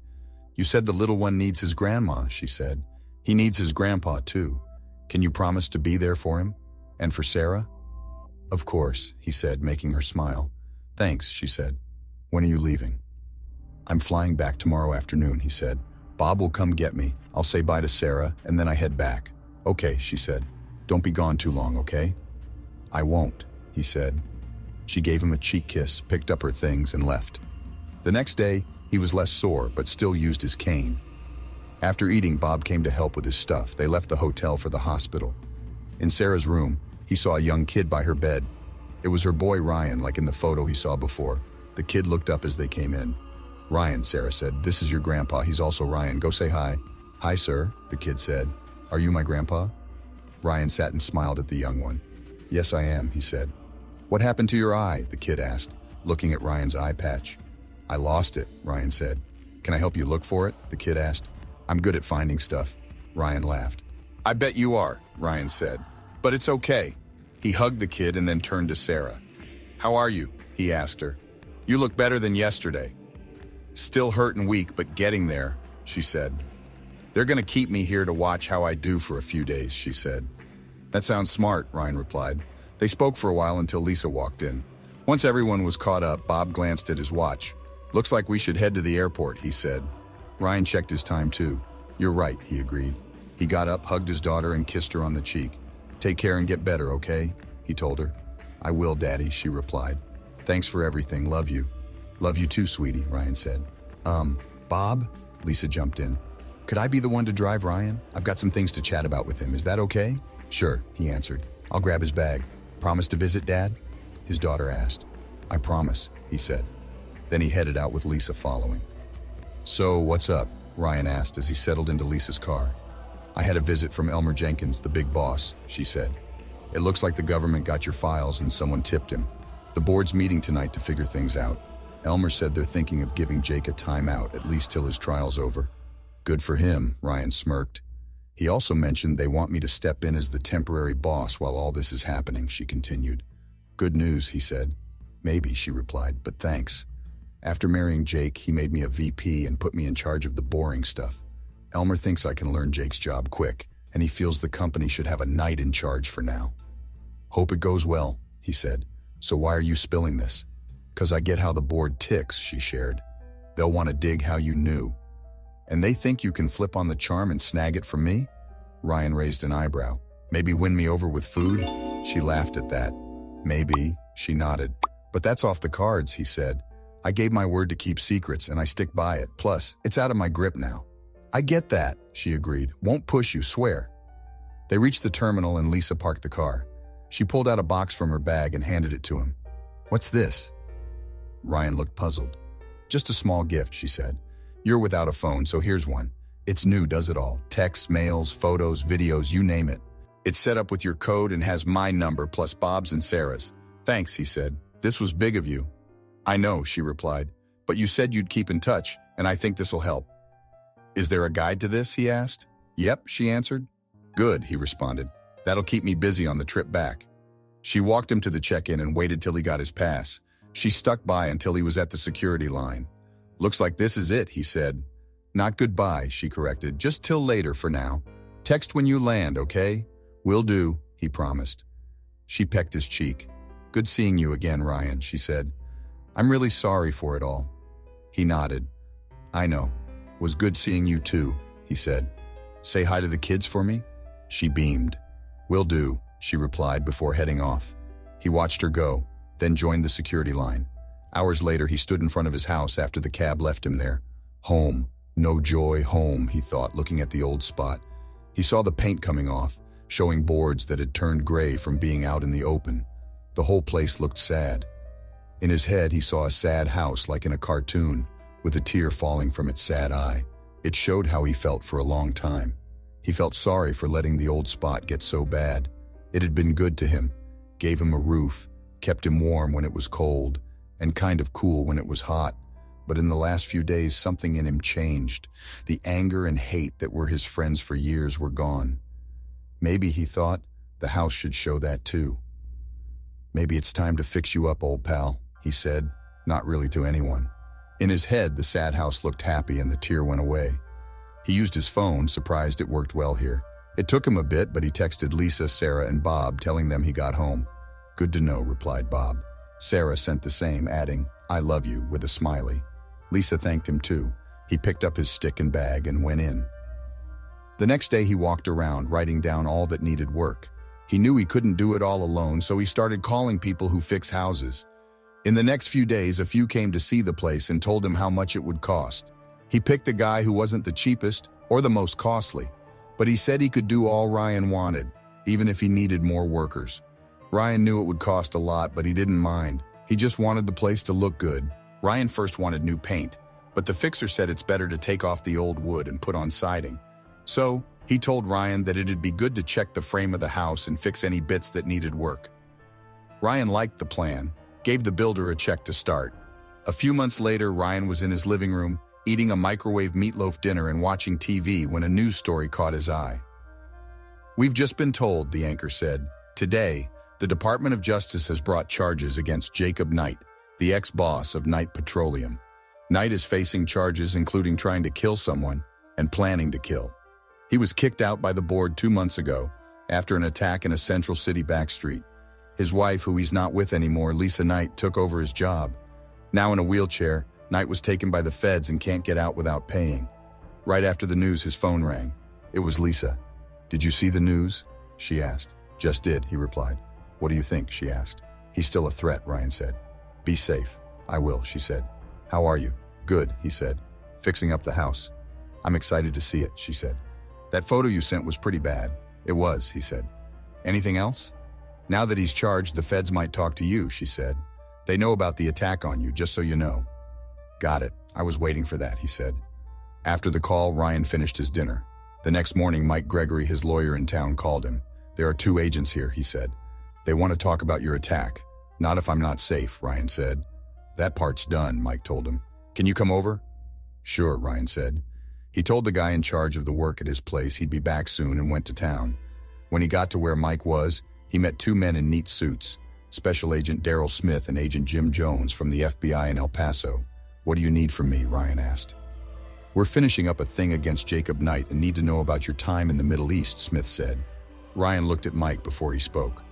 You said the little one needs his grandma, she said. He needs his grandpa, too. Can you promise to be there for him? And for Sarah? Of course, he said, making her smile. Thanks, she said. When are you leaving? I'm flying back tomorrow afternoon, he said. Bob will come get me. I'll say bye to Sarah, and then I head back. Okay, she said. Don't be gone too long, okay? I won't, he said. She gave him a cheek kiss, picked up her things, and left. The next day, he was less sore, but still used his cane. After eating, Bob came to help with his stuff. They left the hotel for the hospital. In Sarah's room, he saw a young kid by her bed. It was her boy Ryan, like in the photo he saw before. The kid looked up as they came in. Ryan, Sarah said, this is your grandpa. He's also Ryan. Go say hi. Hi, sir, the kid said. Are you my grandpa? Ryan sat and smiled at the young one. Yes, I am, he said. What happened to your eye? The kid asked, looking at Ryan's eye patch. I lost it, Ryan said. Can I help you look for it? The kid asked. I'm good at finding stuff. Ryan laughed. I bet you are, Ryan said. But it's okay. He hugged the kid and then turned to Sarah. How are you? He asked her. You look better than yesterday. Still hurt and weak, but getting there, she said. They're going to keep me here to watch how I do for a few days, she said. That sounds smart, Ryan replied. They spoke for a while until Lisa walked in. Once everyone was caught up, Bob glanced at his watch. Looks like we should head to the airport, he said. Ryan checked his time too. You're right, he agreed. He got up, hugged his daughter, and kissed her on the cheek. Take care and get better, okay? He told her. I will, Daddy, she replied. Thanks for everything, love you. Love you too, sweetie, Ryan said. Bob? Lisa jumped in. Could I be the one to drive Ryan? I've got some things to chat about with him. Is that okay? Sure, he answered. I'll grab his bag. Promise to visit, Dad? His daughter asked. I promise, he said. Then he headed out with Lisa following. So, what's up? Ryan asked as he settled into Lisa's car. I had a visit from Elmer Jenkins, the big boss, she said. It looks like the government got your files and someone tipped him. The board's meeting tonight to figure things out. Elmer said they're thinking of giving Jake a timeout, at least till his trial's over. Good for him, Ryan smirked. He also mentioned they want me to step in as the temporary boss while all this is happening, she continued. Good news, he said. Maybe, she replied, but thanks. After marrying Jake, he made me a VP and put me in charge of the boring stuff. Elmer thinks I can learn Jake's job quick, and he feels the company should have a knight in charge for now. Hope it goes well, he said. So why are you spilling this? 'Cause I get how the board ticks, she shared. They'll want to dig how you knew. And they think you can flip on the charm and snag it from me? Ryan raised an eyebrow. Maybe win me over with food? She laughed at that. Maybe, she nodded. But that's off the cards, he said. I gave my word to keep secrets and I stick by it. Plus, it's out of my grip now. I get that, she agreed. Won't push you, swear. They reached the terminal and Lisa parked the car. She pulled out a box from her bag and handed it to him. What's this? Ryan looked puzzled. Just a small gift, she said. You're without a phone, so here's one. It's new, does it all. Texts, mails, photos, videos, you name it. It's set up with your code and has my number plus Bob's and Sarah's. Thanks, he said. This was big of you. I know, she replied. But you said you'd keep in touch, and I think this'll help. Is there a guide to this, he asked. Yep, she answered. Good, he responded. That'll keep me busy on the trip back. She walked him to the check-in and waited till he got his pass. She stuck by until he was at the security line. Looks like this is it, he said. Not goodbye, she corrected. Just till later for now. Text when you land, okay? Will do, he promised. She pecked his cheek. Good seeing you again, Ryan, she said. I'm really sorry for it all. He nodded. I know. Was good seeing you too, he said. Say hi to the kids for me? She beamed. Will do, she replied before heading off. He watched her go, then joined the security line. Hours later, he stood in front of his house after the cab left him there. Home. No joy, home, he thought, looking at the old spot. He saw the paint coming off, showing boards that had turned gray from being out in the open. The whole place looked sad. In his head, he saw a sad house like in a cartoon, with a tear falling from its sad eye. It showed how he felt for a long time. He felt sorry for letting the old spot get so bad. It had been good to him, gave him a roof, kept him warm when it was cold, and kind of cool when it was hot. But in the last few days, something in him changed. The anger and hate that were his friends for years were gone. Maybe, he thought, the house should show that too. Maybe it's time to fix you up, old pal, he said, not really to anyone. In his head, the sad house looked happy and the tear went away. He used his phone, surprised it worked well here. It took him a bit, but he texted Lisa, Sarah, and Bob, telling them he got home. Good to know, replied Bob. Sarah sent the same, adding, I love you, with a smiley. Lisa thanked him too. He picked up his stick and bag and went in. The next day he walked around, writing down all that needed work. He knew he couldn't do it all alone, so he started calling people who fix houses. In the next few days, a few came to see the place and told him how much it would cost. He picked a guy who wasn't the cheapest or the most costly, but he said he could do all Ryan wanted, even if he needed more workers. Ryan knew it would cost a lot, but he didn't mind. He just wanted the place to look good. Ryan first wanted new paint, but the fixer said it's better to take off the old wood and put on siding. So, he told Ryan that it'd be good to check the frame of the house and fix any bits that needed work. Ryan liked the plan, gave the builder a check to start. A few months later, Ryan was in his living room, eating a microwave meatloaf dinner and watching TV when a news story caught his eye. We've just been told, the anchor said. Today, the Department of Justice has brought charges against Jacob Knight, the ex-boss of Knight Petroleum. Knight is facing charges including trying to kill someone and planning to kill. He was kicked out by the board 2 months ago after an attack in a Central City backstreet. His wife, who he's not with anymore, Lisa Knight, took over his job. Now in a wheelchair, Knight was taken by the feds and can't get out without paying. Right after the news, his phone rang. It was Lisa. Did you see the news? She asked. Just did, he replied. What do you think? She asked. He's still a threat, Ryan said. Be safe. I will, she said. How are you? Good, he said. Fixing up the house. I'm excited to see it, she said. That photo you sent was pretty bad. It was, he said. Anything else? Now that he's charged, the feds might talk to you, she said. They know about the attack on you, just so you know. Got it. I was waiting for that, he said. After the call, Ryan finished his dinner. The next morning, Mike Gregory, his lawyer in town, called him. There are 2 agents here, he said. They want to talk about your attack. Not if I'm not safe, Ryan said. That part's done, Mike told him. Can you come over? Sure, Ryan said. He told the guy in charge of the work at his place he'd be back soon and went to town. When he got to where Mike was, he met 2 men in neat suits, Special Agent Daryl Smith and Agent Jim Jones from the FBI in El Paso. What do you need from me? Ryan asked. We're finishing up a thing against Jacob Knight and need to know about your time in the Middle East, Smith said. Ryan looked at Mike before he spoke.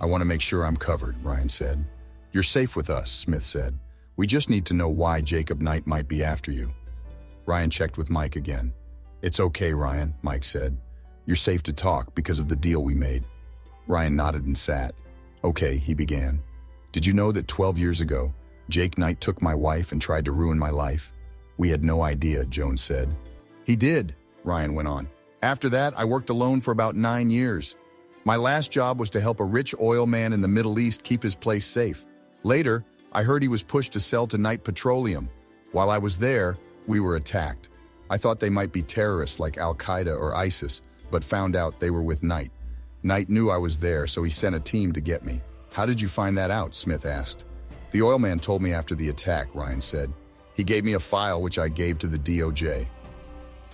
I want to make sure I'm covered, Ryan said. You're safe with us, Smith said. We just need to know why Jacob Knight might be after you. Ryan checked with Mike again. It's okay, Ryan, Mike said. You're safe to talk because of the deal we made. Ryan nodded and sat. Okay, he began. Did you know that 12 years ago, Jake Knight took my wife and tried to ruin my life? We had no idea, Jones said. He did, Ryan went on. After that, I worked alone for about 9 years. My last job was to help a rich oil man in the Middle East keep his place safe. Later, I heard he was pushed to sell to Knight Petroleum. While I was there, we were attacked. I thought they might be terrorists like Al-Qaeda or ISIS, but found out they were with Knight. Knight knew I was there, so he sent a team to get me. How did you find that out? Smith asked. The oil man told me after the attack, Ryan said. He gave me a file which I gave to the DOJ.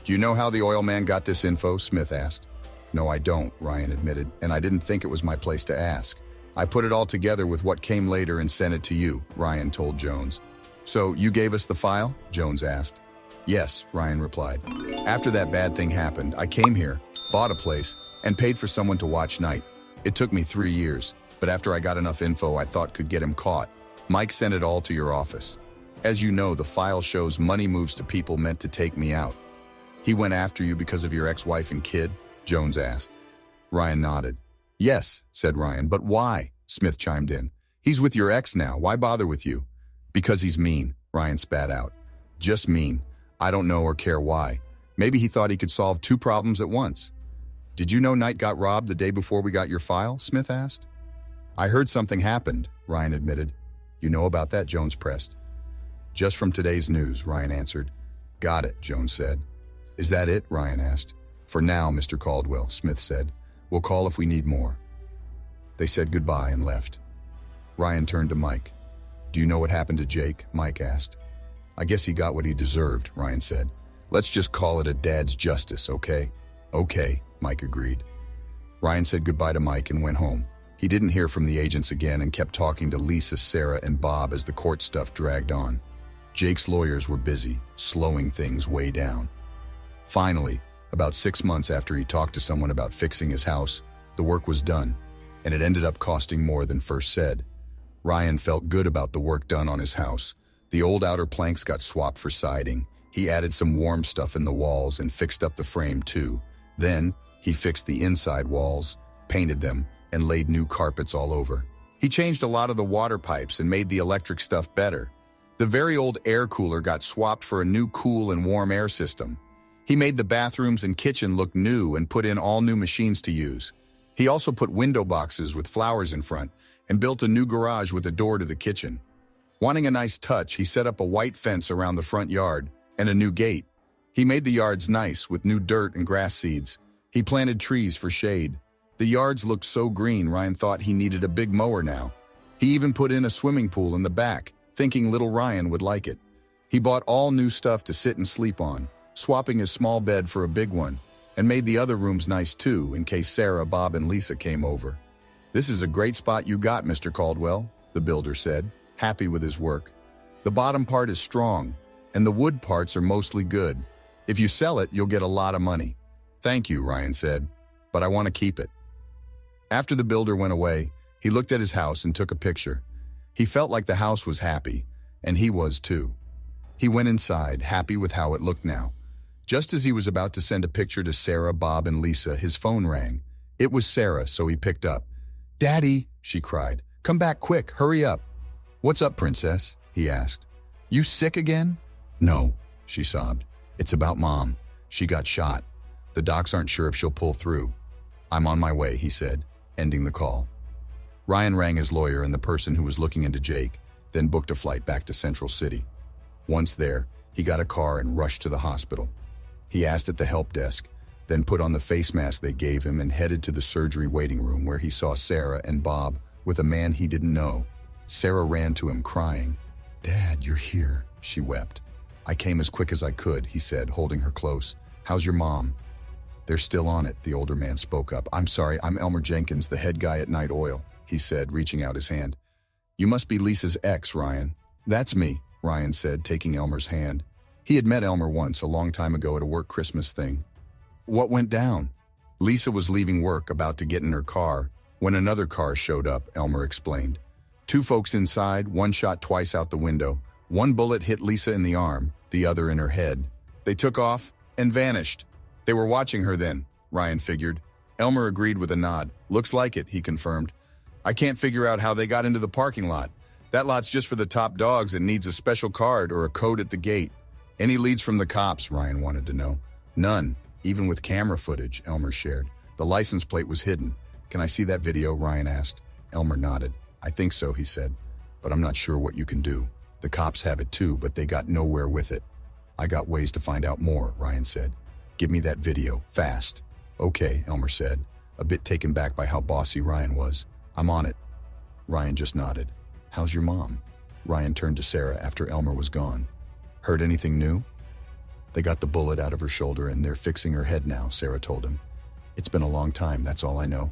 Do you know how the oil man got this info? Smith asked. No, I don't, Ryan admitted, and I didn't think it was my place to ask. I put it all together with what came later and sent it to you, Ryan told Jones. So you gave us the file? Jones asked. Yes, Ryan replied. After that bad thing happened, I came here, bought a place, and paid for someone to watch Knight. It took me 3 years, but after I got enough info I thought could get him caught, Mike sent it all to your office. As you know, the file shows money moves to people meant to take me out. He went after you because of your ex-wife and kid? Jones asked. Ryan nodded. Yes, said Ryan, but why? Smith chimed in. He's with your ex now. Why bother with you? Because he's mean, Ryan spat out. Just mean. I don't know or care why. Maybe he thought he could solve 2 problems at once. Did you know Knight got robbed the day before we got your file? Smith asked. I heard something happened, Ryan admitted. You know about that? Jones pressed. Just from today's news, Ryan answered. Got it, Jones said. Is that it? Ryan asked. For now, Mr. Caldwell, Smith said. We'll call if we need more. They said goodbye and left. Ryan turned to Mike. Do you know what happened to Jake? Mike asked. I guess he got what he deserved, Ryan said. Let's just call it a dad's justice, okay? Okay, Mike agreed. Ryan said goodbye to Mike and went home. He didn't hear from the agents again and kept talking to Lisa, Sarah, and Bob as the court stuff dragged on. Jake's lawyers were busy, slowing things way down. Finally, about 6 months after he talked to someone about fixing his house, the work was done, and it ended up costing more than first said. Ryan felt good about the work done on his house. The old outer planks got swapped for siding. He added some warm stuff in the walls and fixed up the frame too. Then, he fixed the inside walls, painted them, and laid new carpets all over. He changed a lot of the water pipes and made the electric stuff better. The very old air cooler got swapped for a new cool and warm air system. He made the bathrooms and kitchen look new and put in all new machines to use. He also put window boxes with flowers in front and built a new garage with a door to the kitchen. Wanting a nice touch, he set up a white fence around the front yard and a new gate. He made the yards nice with new dirt and grass seeds. He planted trees for shade. The yards looked so green, Ryan thought he needed a big mower now. He even put in a swimming pool in the back, thinking little Ryan would like it. He bought all new stuff to sit and sleep on, swapping his small bed for a big one, and made the other rooms nice too in case Sarah, Bob, and Lisa came over. This is a great spot you got, Mr. Caldwell, the builder said, happy with his work. The bottom part is strong, and the wood parts are mostly good. If you sell it, you'll get a lot of money. Thank you, Ryan said, but I want to keep it. After the builder went away, he looked at his house and took a picture. He felt like the house was happy, and he was too. He went inside, happy with how it looked now. Just as he was about to send a picture to Sarah, Bob, and Lisa, his phone rang. It was Sarah, so he picked up. Daddy, she cried. Come back quick, hurry up. What's up, princess? He asked. You sick again? No, she sobbed. It's about Mom. She got shot. The docs aren't sure if she'll pull through. I'm on my way, he said, ending the call. Ryan rang his lawyer and the person who was looking into Jake, then booked a flight back to Central City. Once there, he got a car and rushed to the hospital. He asked at the help desk, then put on the face mask they gave him and headed to the surgery waiting room where he saw Sarah and Bob with a man he didn't know. Sarah ran to him crying. Dad, you're here, she wept. I came as quick as I could, he said, holding her close. How's your mom? They're still on it, the older man spoke up. I'm sorry, I'm Elmer Jenkins, the head guy at Knight Oil, he said, reaching out his hand. You must be Lisa's ex, Ryan. That's me, Ryan said, taking Elmer's hand. He had met Elmer once, a long time ago at a work Christmas thing. What went down? Lisa was leaving work, about to get in her car, when another car showed up, Elmer explained. 2 folks inside, one shot twice out the window. One bullet hit Lisa in the arm, the other in her head. They took off and vanished. They were watching her then, Ryan figured. Elmer agreed with a nod. Looks like it, he confirmed. I can't figure out how they got into the parking lot. That lot's just for the top dogs and needs a special card or a code at the gate. Any leads from the cops, Ryan wanted to know. None, even with camera footage, Elmer shared. The license plate was hidden. Can I see that video, Ryan asked. Elmer nodded. I think so, he said, but I'm not sure what you can do. The cops have it too, but they got nowhere with it. I got ways to find out more, Ryan said. Give me that video, fast. Okay, Elmer said. a bit taken back by how bossy Ryan was. I'm on it. Ryan just nodded. How's your mom? Ryan turned to Sarah after Elmer was gone. Heard anything new? They got the bullet out of her shoulder and they're fixing her head now, Sarah told him. It's been a long time, that's all I know.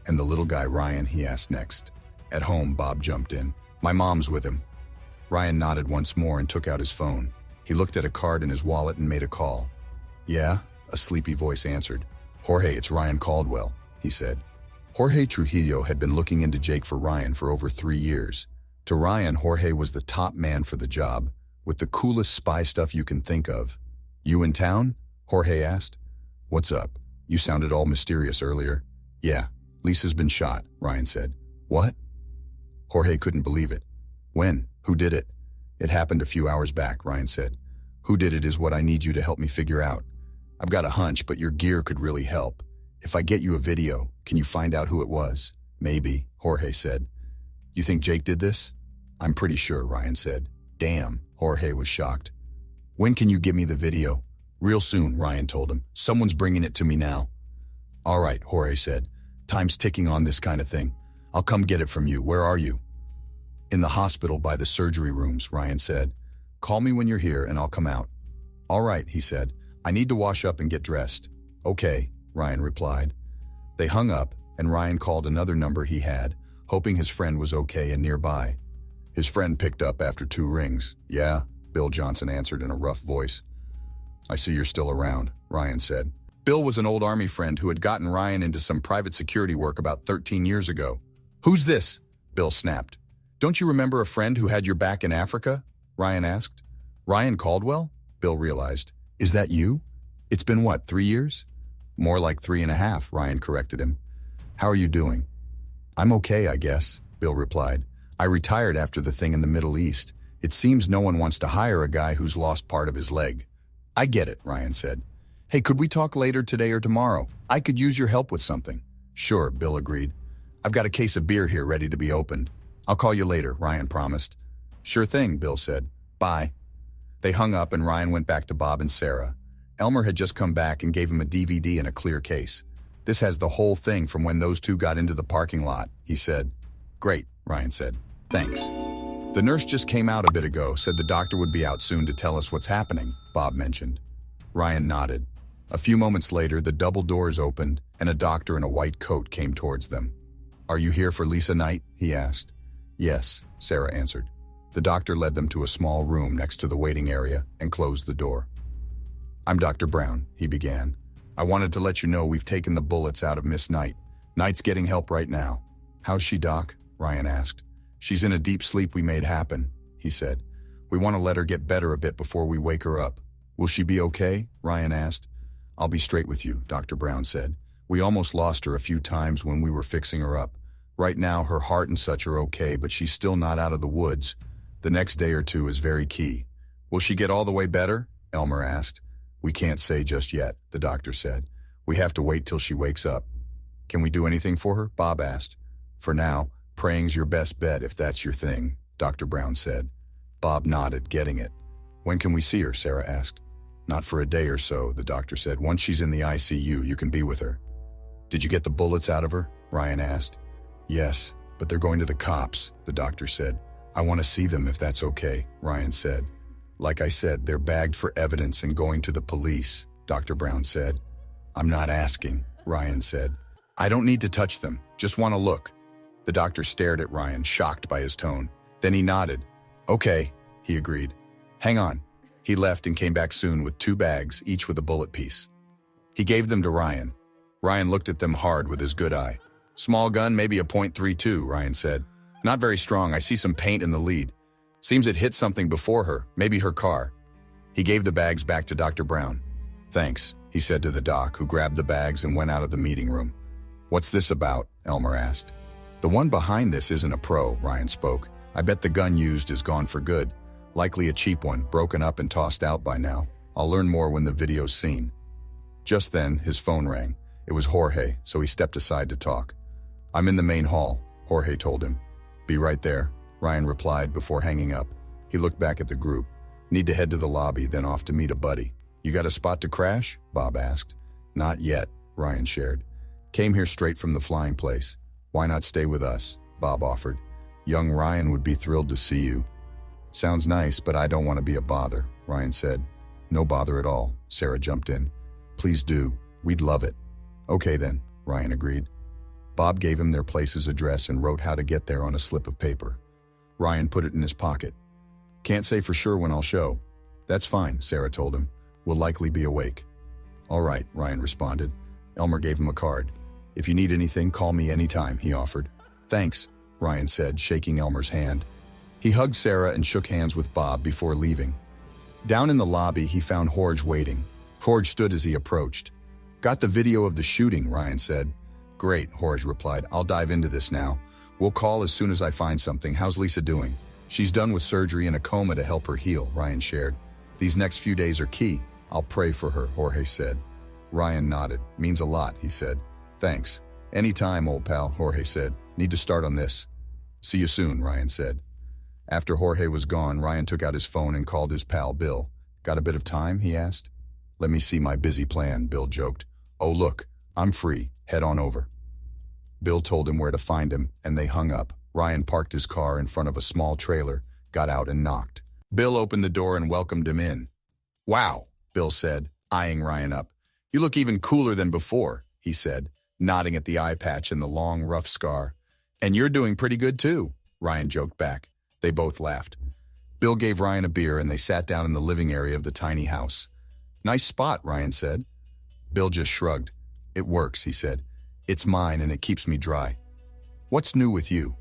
And the little guy, Ryan, he asked next. At home, Bob jumped in. My mom's with him. Ryan nodded once more and took out his phone. He looked at a card in his wallet and made a call. Yeah? A sleepy voice answered. Jorge, it's Ryan Caldwell, he said. Jorge Trujillo had been looking into Jake for Ryan for over 3 years. To Ryan, Jorge was the top man for the job, with the coolest spy stuff you can think of. You in town? Jorge asked. What's up? You sounded all mysterious earlier. Yeah, Lisa's been shot, Ryan said. What? Jorge couldn't believe it. When? Who did it? It happened a few hours back, Ryan said. Who did it is what I need you to help me figure out. I've got a hunch, but your gear could really help. If I get you a video, can you find out who it was? Maybe, Jorge said. You think Jake did this? I'm pretty sure, Ryan said. Damn, Jorge was shocked. When can you give me the video? Real soon, Ryan told him. Someone's bringing it to me now. All right, Jorge said. Time's ticking on this kind of thing. I'll come get it from you. Where are you? In the hospital by the surgery rooms, Ryan said. Call me when you're here and I'll come out. All right, he said. I need to wash up and get dressed. Okay, Ryan replied. They hung up and Ryan called another number he had, hoping his friend was okay and nearby. His friend picked up after 2 rings. Yeah, Bill Johnson answered in a rough voice. I see you're still around, Ryan said. Bill was an old Army friend who had gotten Ryan into some private security work about 13 years ago. Who's this? Bill snapped. Don't you remember a friend who had your back in Africa? Ryan asked. Ryan Caldwell? Bill realized. Is that you? It's been what, 3 years? More like 3.5, Ryan corrected him. How are you doing? I'm okay, I guess, Bill replied. I retired after the thing in the Middle East. It seems no one wants to hire a guy who's lost part of his leg. I get it, Ryan said. Hey, could we talk later today or tomorrow? I could use your help with something. Sure, Bill agreed. I've got a case of beer here ready to be opened. I'll call you later, Ryan promised. Sure thing, Bill said. Bye. They hung up and Ryan went back to Bob and Sarah. Elmer had just come back and gave him a DVD in a clear case. This has the whole thing from when those two got into the parking lot, he said. Great, Ryan said. Thanks. The nurse just came out a bit ago, said the doctor would be out soon to tell us what's happening, Bob mentioned. Ryan nodded. A few moments later, the double doors opened and a doctor in a white coat came towards them. Are you here for Lisa Knight? He asked. Yes, Sarah answered. The doctor led them to a small room next to the waiting area and closed the door. I'm Dr. Brown, he began. I wanted to let you know we've taken the bullets out of Miss Knight. Knight's getting help right now. How's she, Doc? Ryan asked. She's in a deep sleep we made happen, he said. We want to let her get better a bit before we wake her up. Will she be okay? Ryan asked. I'll be straight with you, Dr. Brown said. We almost lost her a few times when we were fixing her up. Right now, her heart and such are okay, but she's still not out of the woods. The next day or two is very key. Will she get all the way better? Elmer asked. We can't say just yet, the doctor said. We have to wait till she wakes up. Can we do anything for her? Bob asked. For now, praying's your best bet if that's your thing, Dr. Brown said. Bob nodded, getting it. When can we see her? Sarah asked. Not for a day or so, the doctor said. Once she's in the ICU, you can be with her. Did you get the bullets out of her? Ryan asked. Yes, but they're going to the cops, the doctor said. I want to see them if that's okay, Ryan said. Like I said, they're bagged for evidence and going to the police, Dr. Brown said. I'm not asking, Ryan said. I don't need to touch them, just want to look. The doctor stared at Ryan, shocked by his tone. Then he nodded. Okay, he agreed. Hang on. He left and came back soon with 2 bags, each with a bullet piece. He gave them to Ryan. Ryan looked at them hard with his good eye. Small gun, maybe a .32, Ryan said. Not very strong, I see some paint in the lead. Seems it hit something before her, maybe her car. He gave the bags back to Dr. Brown. Thanks, he said to the doc, who grabbed the bags and went out of the meeting room. What's this about? Elmer asked. The one behind this isn't a pro, Ryan spoke. I bet the gun used is gone for good. Likely a cheap one, broken up and tossed out by now. I'll learn more when the video's seen. Just then, his phone rang. It was Jorge, so he stepped aside to talk. I'm in the main hall, Jorge told him. Be right there, Ryan replied before hanging up. He looked back at the group. Need to head to the lobby, then off to meet a buddy. You got a spot to crash? Bob asked. Not yet, Ryan shared. Came here straight from the flying place. Why not stay with us? Bob offered. Young Ryan would be thrilled to see you. Sounds nice, but I don't want to be a bother, Ryan said. No bother at all, Sarah jumped in. Please do. We'd love it. Okay then, Ryan agreed. Bob gave him their place's address and wrote how to get there on a slip of paper. Ryan put it in his pocket. Can't say for sure when I'll show. That's fine, Sarah told him. We'll likely be awake. All right, Ryan responded. Elmer gave him a card. If you need anything, call me anytime, he offered. Thanks, Ryan said, shaking Elmer's hand. He hugged Sarah and shook hands with Bob before leaving. Down in the lobby, he found Jorge waiting. Jorge stood as he approached. Got the video of the shooting, Ryan said. Great, Jorge replied. I'll dive into this now. We'll call as soon as I find something. How's Lisa doing? She's done with surgery and a coma to help her heal, Ryan shared. These next few days are key. I'll pray for her, Jorge said. Ryan nodded. Means a lot, he said. Thanks. Anytime, old pal, Jorge said. Need to start on this. See you soon, Ryan said. After Jorge was gone, Ryan took out his phone and called his pal, Bill. Got a bit of time, he asked. Let me see my busy plan, Bill joked. Oh, look, I'm free. Head on over. Bill told him where to find him, and they hung up. Ryan parked his car in front of a small trailer, got out and knocked. Bill opened the door and welcomed him in. Wow, Bill said, eyeing Ryan up. You look even cooler than before, he said, nodding at the eye patch and the long, rough scar. And you're doing pretty good too, Ryan joked back. They both laughed. Bill gave Ryan a beer and they sat down in the living area of the tiny house. Nice spot, Ryan said. Bill just shrugged. It works, he said. It's mine and it keeps me dry. What's new with you?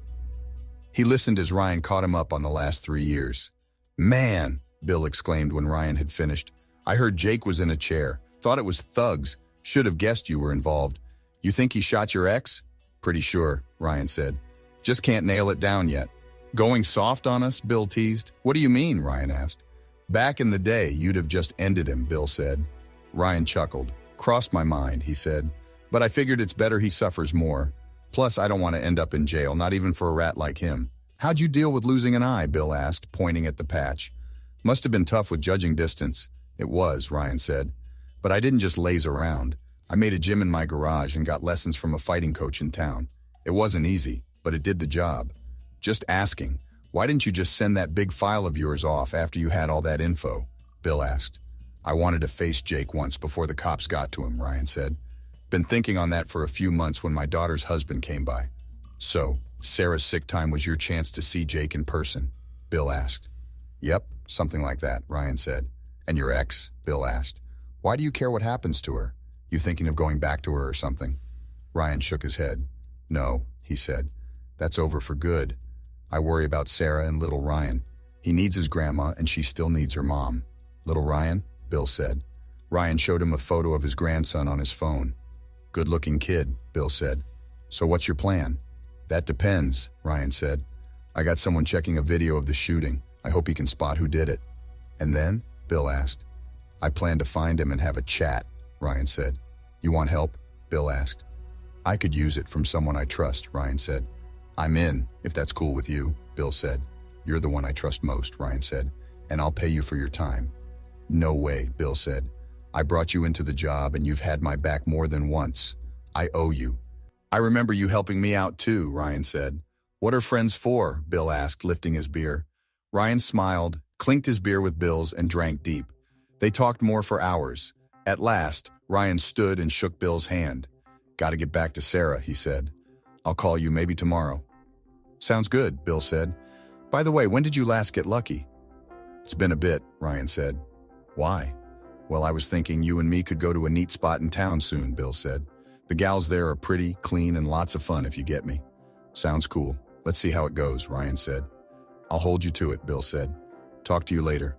He listened as Ryan caught him up on the last 3 years. Man, Bill exclaimed when Ryan had finished. I heard Jake was in a chair. Thought it was thugs. Should have guessed you were involved. You think he shot your ex? Pretty sure, Ryan said. Just can't nail it down yet. Going soft on us? Bill teased. What do you mean? Ryan asked. Back in the day, you'd have just ended him, Bill said. Ryan chuckled. Crossed my mind, he said. But I figured it's better he suffers more. Plus, I don't want to end up in jail, not even for a rat like him. How'd you deal with losing an eye? Bill asked, pointing at the patch. Must have been tough with judging distance. It was, Ryan said. But I didn't just laze around. I made a gym in my garage and got lessons from a fighting coach in town. It wasn't easy, but it did the job. Just asking, why didn't you just send that big file of yours off after you had all that info? Bill asked. I wanted to face Jake once before the cops got to him, Ryan said. Been thinking on that for a few months when my daughter's husband came by. So, Sarah's sick time was your chance to see Jake in person? Bill asked. Yep, something like that, Ryan said. And your ex? Bill asked. Why do you care what happens to her? You thinking of going back to her or something? Ryan shook his head. No, he said. That's over for good. I worry about Sarah and little Ryan. He needs his grandma and she still needs her mom. Little Ryan? Bill said. Ryan showed him a photo of his grandson on his phone. Good-looking kid, Bill said. So what's your plan? That depends, Ryan said. I got someone checking a video of the shooting. I hope he can spot who did it. And then? Bill asked. I plan to find him and have a chat, Ryan said. You want help? Bill asked. I could use it from someone I trust, Ryan said. I'm in, if that's cool with you, Bill said. You're the one I trust most, Ryan said, and I'll pay you for your time. No way, Bill said. I brought you into the job and you've had my back more than once. I owe you. I remember you helping me out too, Ryan said. What are friends for? Bill asked, lifting his beer. Ryan smiled, clinked his beer with Bill's, and drank deep. They talked more for hours. At last, Ryan stood and shook Bill's hand. Gotta get back to Sarah, he said. I'll call you maybe tomorrow. Sounds good, Bill said. By the way, when did you last get lucky? It's been a bit, Ryan said. Why? Well, I was thinking you and me could go to a neat spot in town soon, Bill said. The gals there are pretty, clean, and lots of fun if you get me. Sounds cool. Let's see how it goes, Ryan said. I'll hold you to it, Bill said. Talk to you later.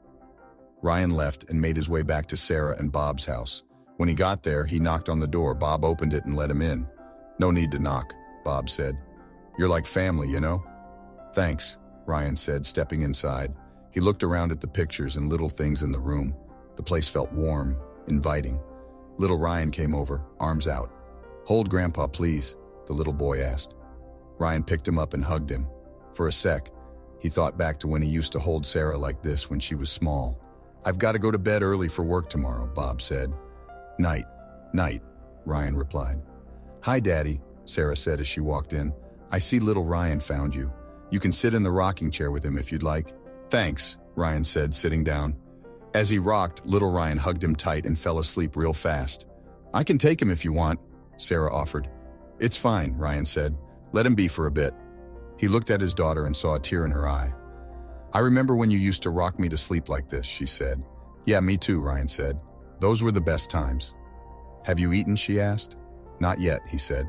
Ryan left and made his way back to Sarah and Bob's house. When he got there, he knocked on the door. Bob opened it and let him in. No need to knock, Bob said. You're like family, you know? Thanks, Ryan said, stepping inside. He looked around at the pictures and little things in the room. The place felt warm, inviting. Little Ryan came over, arms out. Hold Grandpa, please, the little boy asked. Ryan picked him up and hugged him. For a sec, he thought back to when he used to hold Sarah like this when she was small. I've got to go to bed early for work tomorrow, Bob said. Night, Ryan replied. "Hi, Daddy," Sarah said as she walked in. "I see little Ryan found you. You can sit in the rocking chair with him if you'd like." "Thanks," Ryan said, sitting down. As he rocked, little Ryan hugged him tight and fell asleep real fast. "I can take him if you want," Sarah offered. "It's fine," Ryan said. "Let him be for a bit." He looked at his daughter and saw a tear in her eye. "I remember when you used to rock me to sleep like this," she said. "Yeah, me too," Ryan said. "Those were the best times." "Have you eaten?" she asked. "Not yet," he said.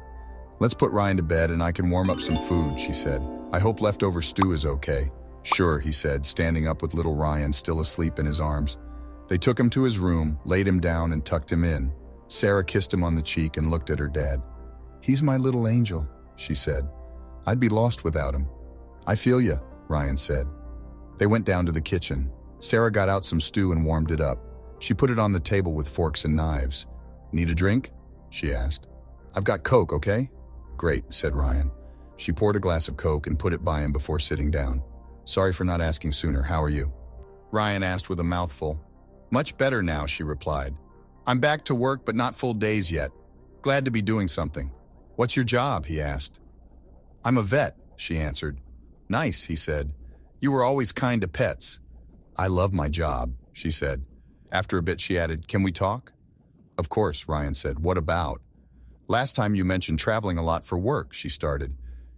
"Let's put Ryan to bed and I can warm up some food," she said. "I hope leftover stew is okay." "Sure," he said, standing up with little Ryan still asleep in his arms. They took him to his room, laid him down, and tucked him in. Sarah kissed him on the cheek and looked at her dad. "He's my little angel," she said. "I'd be lost without him." "I feel ya," Ryan said. They went down to the kitchen. Sarah got out some stew and warmed it up. She put it on the table with forks and knives. "Need a drink?" she asked. "I've got Coke, okay?" "Great," said Ryan. She poured a glass of Coke and put it by him before sitting down. "Sorry for not asking sooner. How are you?" Ryan asked with a mouthful. "Much better now," she replied. "I'm back to work, but not full days yet. Glad to be doing something." "What's your job?" he asked. "I'm a vet," she answered. "Nice," he said. "You were always kind to pets." "I love my job," she said. After a bit, she added, "Can we talk?" "Of course," Ryan said. "What about?" "Last time you mentioned traveling a lot for work," she started.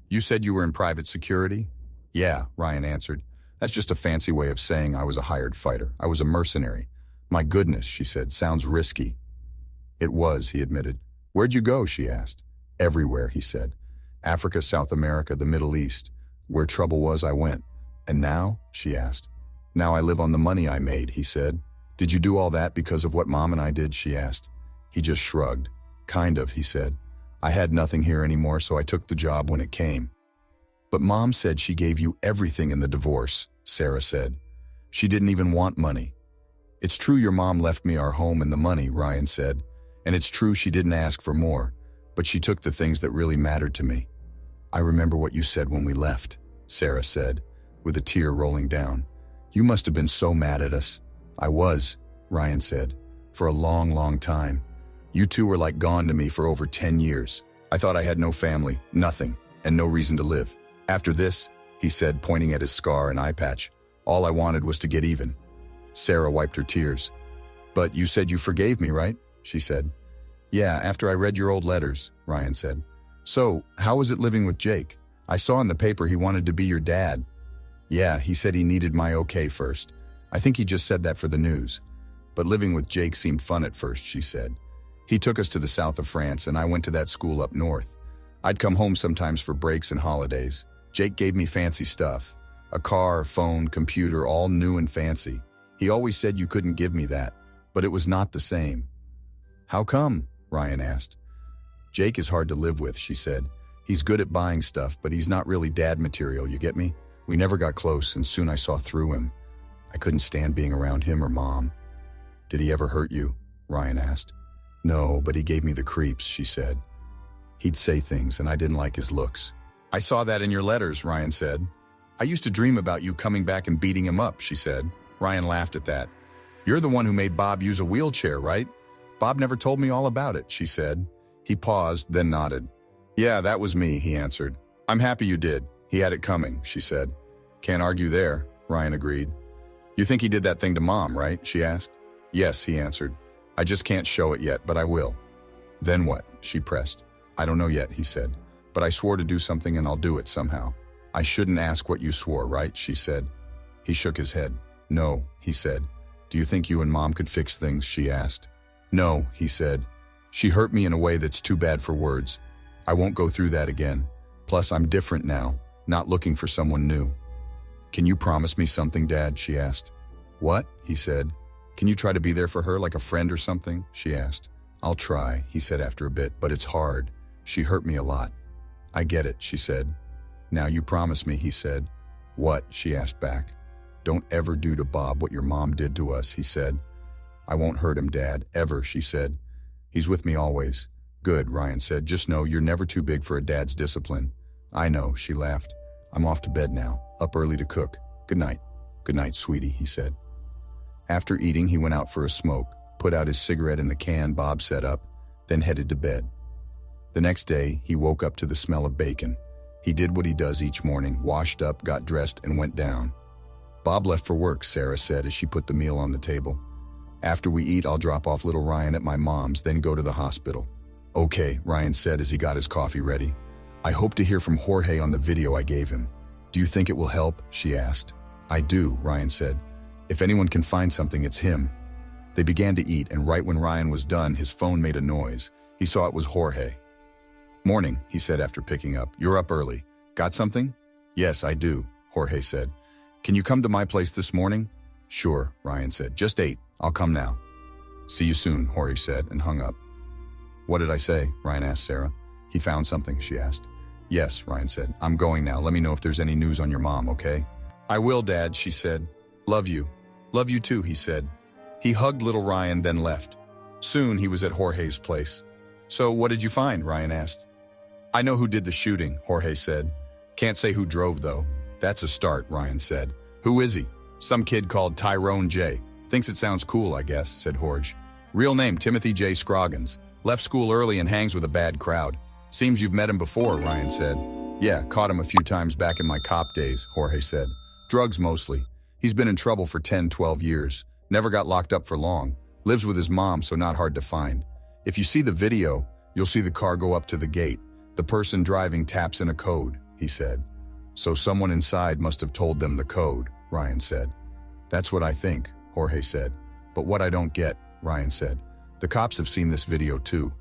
"You said you were in private security?" "Yeah," Ryan answered. "That's just a fancy way of saying I was a hired fighter. I was a mercenary." "My goodness," she said. "Sounds risky." "It was," he admitted. "Where'd you go?" she asked. "Everywhere," he said. "Africa, South America, the Middle East. Where trouble was, I went." "And now?" she asked. "Now I live on the money I made," he said. "Did you do all that because of what Mom and I did?" she asked. He just shrugged. "Kind of," he said. "I had nothing here anymore, so I took the job when it came." "But Mom said she gave you everything in the divorce," Sarah said. "She didn't even want money." "It's true your mom left me our home and the money," Ryan said. "And it's true she didn't ask for more, but she took the things that really mattered to me." "I remember what you said when we left," Sarah said, with a tear rolling down. "You must have been so mad at us." "I was," Ryan said, "for a long, long time. You two were like gone to me for over 10 years. I thought I had no family, nothing, and no reason to live. After this," he said, pointing at his scar and eye patch, "all I wanted was to get even." Sarah wiped her tears. "But you said you forgave me, right?" she said. "Yeah, after I read your old letters," Ryan said. "So, how was it living with Jake? I saw in the paper he wanted to be your dad." "Yeah, he said he needed my okay first. I think he just said that for the news. But living with Jake seemed fun at first," she said. "He took us to the south of France and I went to that school up north. I'd come home sometimes for breaks and holidays. Jake gave me fancy stuff. A car, phone, computer, all new and fancy. He always said you couldn't give me that, but it was not the same." "How come?" Ryan asked. "Jake is hard to live with," she said. "He's good at buying stuff, but he's not really dad material, you get me? We never got close, and soon I saw through him. I couldn't stand being around him or Mom." "Did he ever hurt you?" Ryan asked. "No, but he gave me the creeps," she said. "He'd say things, and I didn't like his looks." "I saw that in your letters," Ryan said. "I used to dream about you coming back and beating him up," she said. Ryan laughed at that. "You're the one who made Bob use a wheelchair, right?" "Bob never told me all about it," she said. He paused, then nodded. "Yeah, that was me," he answered. "I'm happy you did. He had it coming," she said. "Can't argue there," Ryan agreed. "You think he did that thing to Mom, right?" she asked. "Yes," he answered. "I just can't show it yet, but I will." "Then what?" she pressed. "I don't know yet," he said. "But I swore to do something and I'll do it somehow." "I shouldn't ask what you swore, right?" she said. He shook his head. "No," he said. "Do you think you and Mom could fix things?" she asked. "No," he said. "She hurt me in a way that's too bad for words. I won't go through that again. Plus, I'm different now, not looking for someone new." "Can you promise me something, Dad?" she asked. "What?" he said. "Can you try to be there for her like a friend or something?" she asked. "I'll try," he said after a bit, "but it's hard. She hurt me a lot." "I get it," she said. "Now you promise me," he said. "What?" she asked back. "Don't ever do to Bob what your mom did to us," he said. "I won't hurt him, Dad, ever," she said. "He's with me always." "Good," Ryan said. "Just know you're never too big for a dad's discipline." "I know," she laughed. "I'm off to bed now, up early to cook. Good night." "Good night, sweetie," he said. After eating, he went out for a smoke, put out his cigarette in the can Bob set up, then headed to bed. The next day, he woke up to the smell of bacon. He did what he does each morning, washed up, got dressed, and went down. Bob left for work, Sarah said as she put the meal on the table. After we eat, I'll drop off little Ryan at my mom's, then go to the hospital. Okay, Ryan said as he got his coffee ready. I hope to hear from Jorge on the video I gave him. Do you think it will help? She asked. I do, Ryan said. If anyone can find something, it's him. They began to eat, and right when Ryan was done, his phone made a noise. He saw it was Jorge. Morning, he said after picking up. You're up early. Got something? Yes, I do, Jorge said. Can you come to my place this morning? Sure, Ryan said. Just 8. I'll come now. See you soon, Jorge said, and hung up. What did I say? Ryan asked Sarah. He found something, she asked. Yes, Ryan said. I'm going now. Let me know if there's any news on your mom, okay? I will, Dad, she said. Love you. Love you too, he said. He hugged little Ryan, then left. Soon he was at Jorge's place. So what did you find? Ryan asked. I know who did the shooting, Jorge said. Can't say who drove, though. That's a start, Ryan said. Who is he? Some kid called Tyrone J. Thinks it sounds cool, I guess, said Jorge. Real name, Timothy J. Scroggins. Left school early and hangs with a bad crowd. Seems you've met him before, Ryan said. Yeah, caught him a few times back in my cop days, Jorge said. Drugs mostly. He's been in trouble for 10, 12 years. Never got locked up for long. Lives with his mom, so not hard to find. If you see the video, you'll see the car go up to the gate. The person driving taps in a code, he said. So someone inside must have told them the code, Ryan said. That's what I think, Jorge said. But what I don't get, Ryan said. The cops have seen this video too.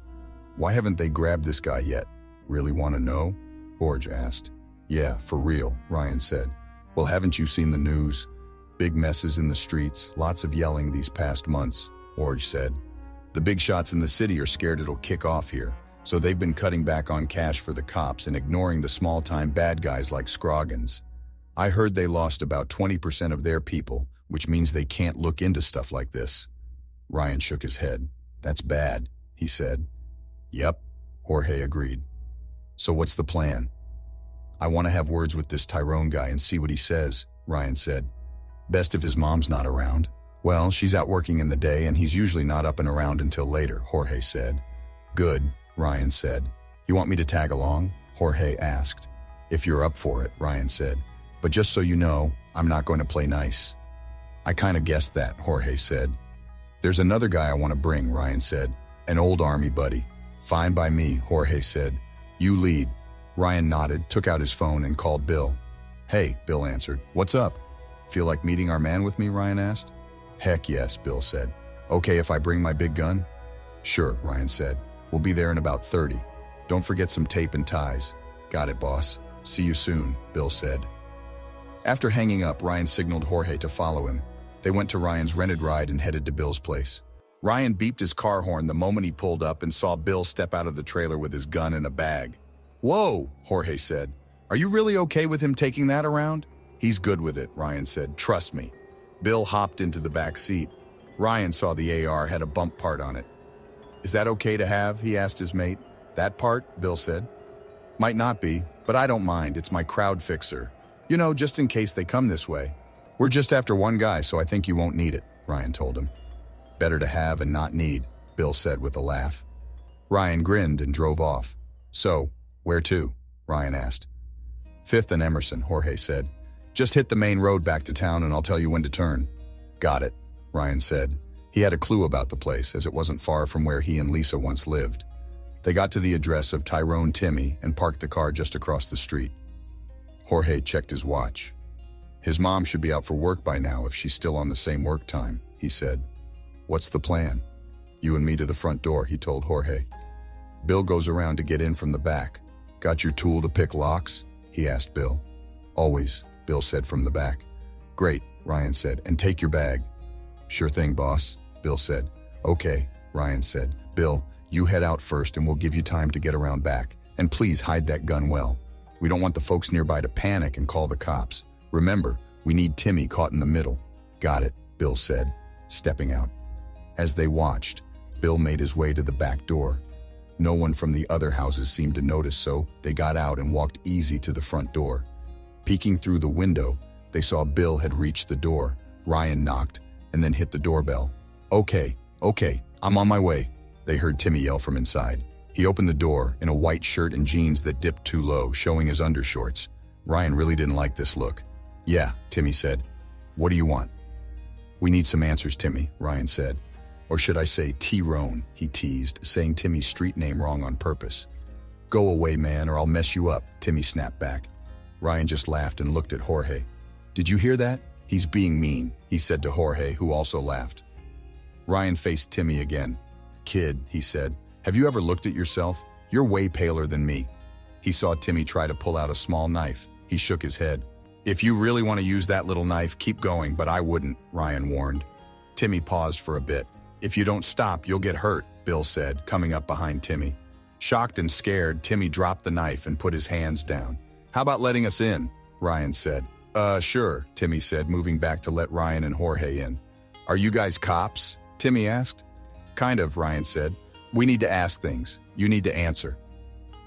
Why haven't they grabbed this guy yet? Really want to know? Jorge asked. Yeah, for real, Ryan said. Well, haven't you seen the news? Big messes in the streets, lots of yelling these past months, Jorge said. The big shots in the city are scared it'll kick off here, so they've been cutting back on cash for the cops and ignoring the small-time bad guys like Scroggins. I heard they lost about 20% of their people, which means they can't look into stuff like this. Ryan shook his head. That's bad, he said. Yep, Jorge agreed. So what's the plan? I want to have words with this Tyrone guy and see what he says, Ryan said. Best if his mom's not around. Well, she's out working in the day and he's usually not up and around until later, Jorge said. Good, Ryan said. You want me to tag along? Jorge asked. If you're up for it, Ryan said. But just so you know, I'm not going to play nice. I kind of guessed that, Jorge said. There's another guy I want to bring, Ryan said. An old army buddy. Fine by me, Jorge said. You lead. Ryan nodded, took out his phone, and called Bill. Hey, Bill answered. What's up? Feel like meeting our man with me, Ryan asked. Heck yes, Bill said. Okay if I bring my big gun? Sure, Ryan said. We'll be there in about 30. Don't forget some tape and ties. Got it, boss. See you soon, Bill said. After hanging up, Ryan signaled Jorge to follow him. They went to Ryan's rented ride and headed to Bill's place. Ryan beeped his car horn the moment he pulled up and saw Bill step out of the trailer with his gun and a bag. Whoa, Jorge said. Are you really okay with him taking that around? He's good with it, Ryan said. Trust me. Bill hopped into the back seat. Ryan saw the AR had a bump part on it. Is that okay to have? He asked his mate. That part? Bill said. Might not be, but I don't mind. It's my crowd fixer. You know, just in case they come this way. We're just after one guy, so I think you won't need it, Ryan told him. Better to have and not need, Bill said with a laugh. Ryan grinned and drove off. So, where to? Ryan asked. 5th and Emerson, Jorge said. Just hit the main road back to town and I'll tell you when to turn. Got it, Ryan said. He had a clue about the place, as it wasn't far from where he and Lisa once lived. They got to the address of Tyrone Timmy and parked the car just across the street. Jorge checked his watch. His mom should be out for work by now if she's still on the same work time, he said. What's the plan? You and me to the front door, he told Jorge. Bill goes around to get in from the back. Got your tool to pick locks? He asked Bill. Always, Bill said from the back. Great, Ryan said, and take your bag. Sure thing, boss, Bill said. Okay, Ryan said. Bill, you head out first and we'll give you time to get around back. And please hide that gun well. We don't want the folks nearby to panic and call the cops. Remember, we need Timmy caught in the middle. Got it, Bill said, stepping out. As they watched, Bill made his way to the back door. No one from the other houses seemed to notice, so they got out and walked easy to the front door. Peeking through the window, they saw Bill had reached the door. Ryan knocked and then hit the doorbell. Okay, I'm on my way, they heard Timmy yell from inside. He opened the door in a white shirt and jeans that dipped too low, showing his undershorts. Ryan really didn't like this look. "Yeah," Timmy said. "What do you want?" "We need some answers, Timmy," Ryan said. "Or should I say Tyrone," he teased, saying Timmy's street name wrong on purpose. "Go away, man, or I'll mess you up," Timmy snapped back. Ryan just laughed and looked at Jorge. "Did you hear that? He's being mean," he said to Jorge, who also laughed. Ryan faced Timmy again. "Kid," he said, "have you ever looked at yourself? You're way paler than me." He saw Timmy try to pull out a small knife. He shook his head. "If you really want to use that little knife, keep going, but I wouldn't," Ryan warned. Timmy paused for a bit. "If you don't stop, you'll get hurt," Bill said, coming up behind Timmy. Shocked and scared, Timmy dropped the knife and put his hands down. "How about letting us in?" Ryan said. Sure," Timmy said, moving back to let Ryan and Jorge in. "Are you guys cops?" Timmy asked. "Kind of," Ryan said. "We need to ask things. You need to answer."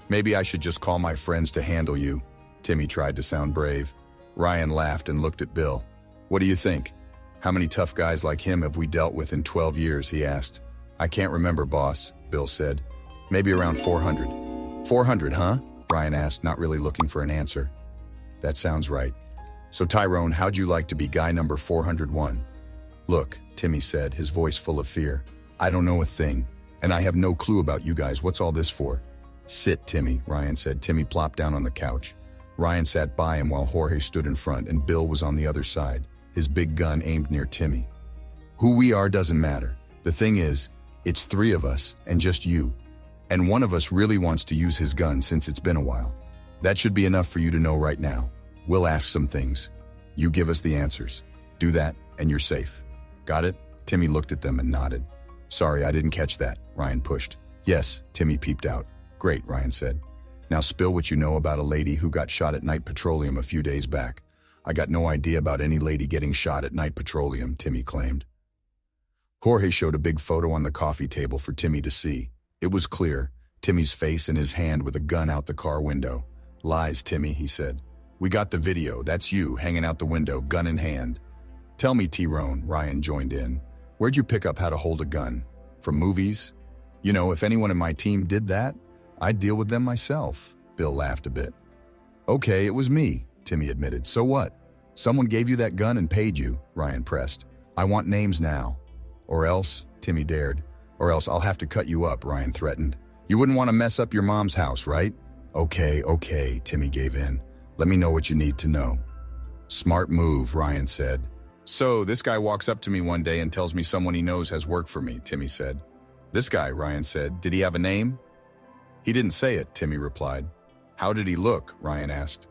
"Maybe I should just call my friends to handle you." Timmy tried to sound brave. Ryan laughed and looked at Bill. "What do you think? How many tough guys like him have we dealt with in 12 years, he asked. "I can't remember, boss," Bill said. "Maybe around 400. 400, huh? Ryan asked, not really looking for an answer. "That sounds right. So Tyrone, how'd you like to be guy number 401? "Look," Timmy said, his voice full of fear. "I don't know a thing, and I have no clue about you guys. What's all this for?" "Sit, Timmy," Ryan said. Timmy plopped down on the couch. Ryan sat by him while Jorge stood in front and Bill was on the other side, his big gun aimed near Timmy. "Who we are doesn't matter. The thing is, it's 3 of us and just you. And one of us really wants to use his gun since it's been a while. That should be enough for you to know right now. We'll ask some things. You give us the answers. Do that, and you're safe. Got it?" Timmy looked at them and nodded. "Sorry, I didn't catch that," Ryan pushed. "Yes," Timmy peeped out. "Great," Ryan said. "Now spill what you know about a lady who got shot at Night Petroleum a few days back." "I got no idea about any lady getting shot at Night Petroleum," Timmy claimed. Jorge showed a big photo on the coffee table for Timmy to see. It was clear, Timmy's face and his hand with a gun out the car window. "Lies, Timmy," he said. "We got the video. That's you, hanging out the window, gun in hand." "Tell me, Tyrone," Ryan joined in. "Where'd you pick up how to hold a gun? From movies? You know, if anyone in my team did that, I'd deal with them myself." Bill laughed a bit. "Okay, it was me," Timmy admitted. "So what? Someone gave you that gun and paid you," Ryan pressed. "I want names now." "Or else," Timmy dared. "Or else I'll have to cut you up," Ryan threatened. "You wouldn't want to mess up your mom's house, right?" Okay, Timmy gave in. "Let me know what you need to know." "Smart move," Ryan said. "So, this guy walks up to me one day and tells me someone he knows has work for me," Timmy said. "This guy," Ryan said. "Did he have a name?" "He didn't say it," Timmy replied. "How did he look?" Ryan asked.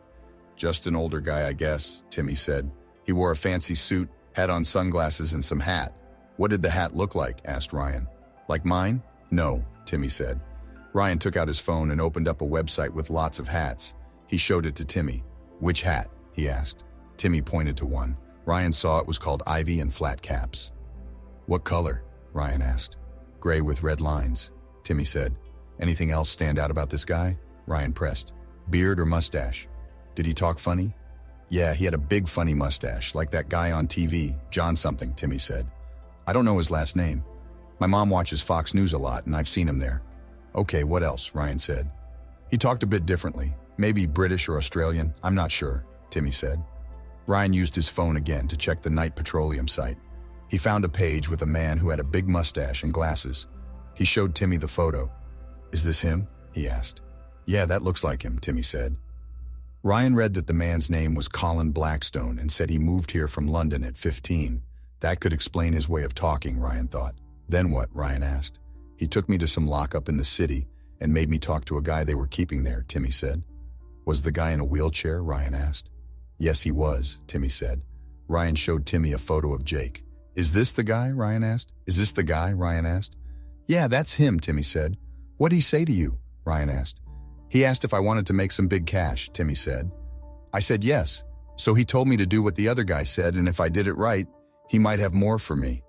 "Just an older guy, I guess," Timmy said. "He wore a fancy suit, had on sunglasses and some hat." "What did the hat look like?" asked Ryan. "Like mine?" "No," Timmy said. Ryan took out his phone and opened up a website with lots of hats. He showed it to Timmy. "Which hat?" he asked. Timmy pointed to one. Ryan saw it was called Ivy and Flat Caps. "What color?" Ryan asked. "Gray with red lines," Timmy said. "Anything else stand out about this guy?" Ryan pressed. "Beard or mustache?" "Did he talk funny?" "Yeah, he had a big funny mustache, like that guy on TV, John something," Timmy said. "I don't know his last name. My mom watches Fox News a lot, and I've seen him there." "Okay, what else?" Ryan said. "He talked a bit differently. Maybe British or Australian, I'm not sure," Timmy said. Ryan used his phone again to check the Night Petroleum site. He found a page with a man who had a big mustache and glasses. He showed Timmy the photo. "Is this him?" he asked. "Yeah, that looks like him," Timmy said. Ryan read that the man's name was Colin Blackstone and said he moved here from London at 15. That could explain his way of talking, Ryan thought. "Then what?" Ryan asked. "He took me to some lockup in the city and made me talk to a guy they were keeping there," Timmy said. "Was the guy in a wheelchair?" Ryan asked. "Yes, he was," Timmy said. Ryan showed Timmy a photo of Jake. "Is this the guy?" Ryan asked. "Is this the guy?" Ryan asked. "Yeah, that's him," Timmy said. "What'd he say to you?" Ryan asked. "He asked if I wanted to make some big cash," Timmy said. "I said yes. So he told me to do what the other guy said, and if I did it right, he might have more for me.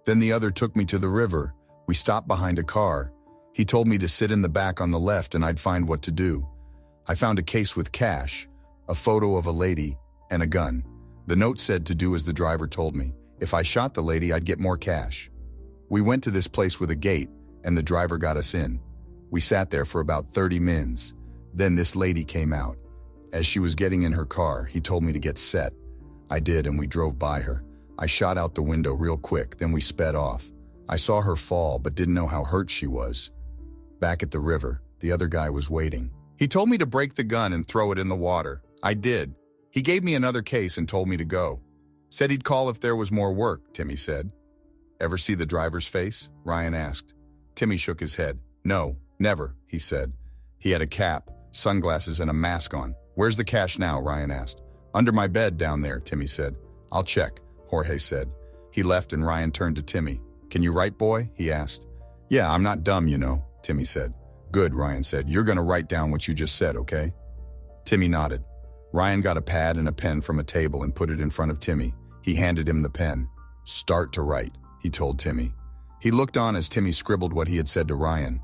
Then the other took me to the river. We stopped behind a car. He told me to sit in the back on the left and I'd find what to do. I found a case with cash, a photo of a lady, and a gun. The note said to do as the driver told me. If I shot the lady, I'd get more cash. We went to this place with a gate, and the driver got us in. We sat there for about 30 minutes. Then this lady came out. As she was getting in her car, he told me to get set. I did, and we drove by her. I shot out the window real quick, then we sped off. I saw her fall, but didn't know how hurt she was. Back at the river, the other guy was waiting. He told me to break the gun and throw it in the water. I did. He gave me another case and told me to go. Said he'd call if there was more work, Timmy said. Ever see the driver's face? Ryan asked. Timmy shook his head. No, never, he said. He had a cap, sunglasses, and a mask on. Where's the cash now? Ryan asked. Under my bed down there, Timmy said. I'll check, Jorge said. He left and Ryan turned to Timmy. Can you write, boy? He asked. Yeah, I'm not dumb, you know, Timmy said. Good, Ryan said. You're going to write down what you just said, okay? Timmy nodded. Ryan got a pad and a pen from a table and put it in front of Timmy. He handed him the pen. Start to write, he told Timmy. He looked on as Timmy scribbled what he had said to Ryan.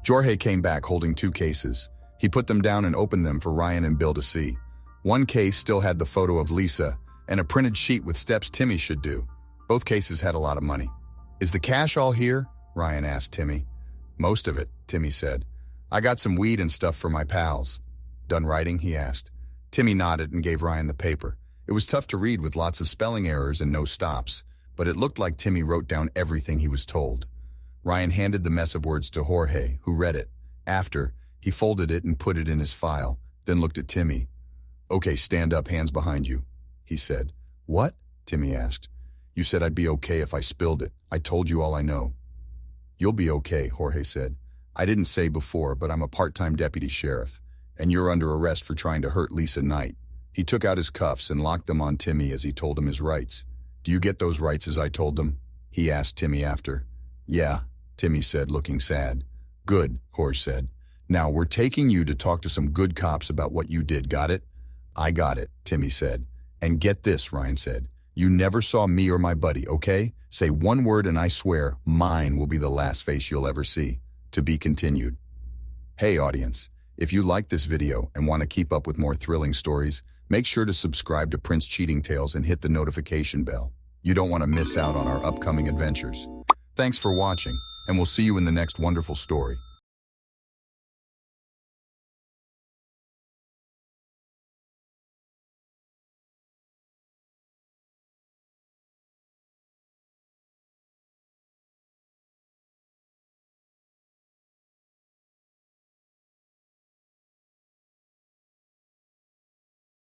Jorge came back holding 2 cases. He put them down and opened them for Ryan and Bill to see. One case still had the photo of Lisa and a printed sheet with steps Timmy should do. Both cases had a lot of money. Is the cash all here? Ryan asked Timmy. Most of it, Timmy said. I got some weed and stuff for my pals. Done writing? He asked. Timmy nodded and gave Ryan the paper. It was tough to read with lots of spelling errors and no stops, but it looked like Timmy wrote down everything he was told. Ryan handed the mess of words to Jorge, who read it. After, he folded it and put it in his file, then looked at Timmy. Okay, stand up, hands behind you, he said. What? Timmy asked. You said I'd be okay if I spilled it. I told you all I know. You'll be okay, Jorge said. I didn't say before, but I'm a part-time deputy sheriff, and you're under arrest for trying to hurt Lisa Knight. He took out his cuffs and locked them on Timmy as he told him his rights. Do you get those rights as I told them? He asked Timmy after. Yeah, Timmy said, looking sad. Good, Jorge said. Now we're taking you to talk to some good cops about what you did, got it? I got it, Timmy said. And get this, Ryan said. You never saw me or my buddy, okay? Say one word and I swear mine will be the last face you'll ever see. To be continued. Hey audience, if you like this video and want to keep up with more thrilling stories, make sure to subscribe to Prince Cheating Tales and hit the notification bell. You don't want to miss out on our upcoming adventures. Thanks for watching, and we'll see you in the next wonderful story.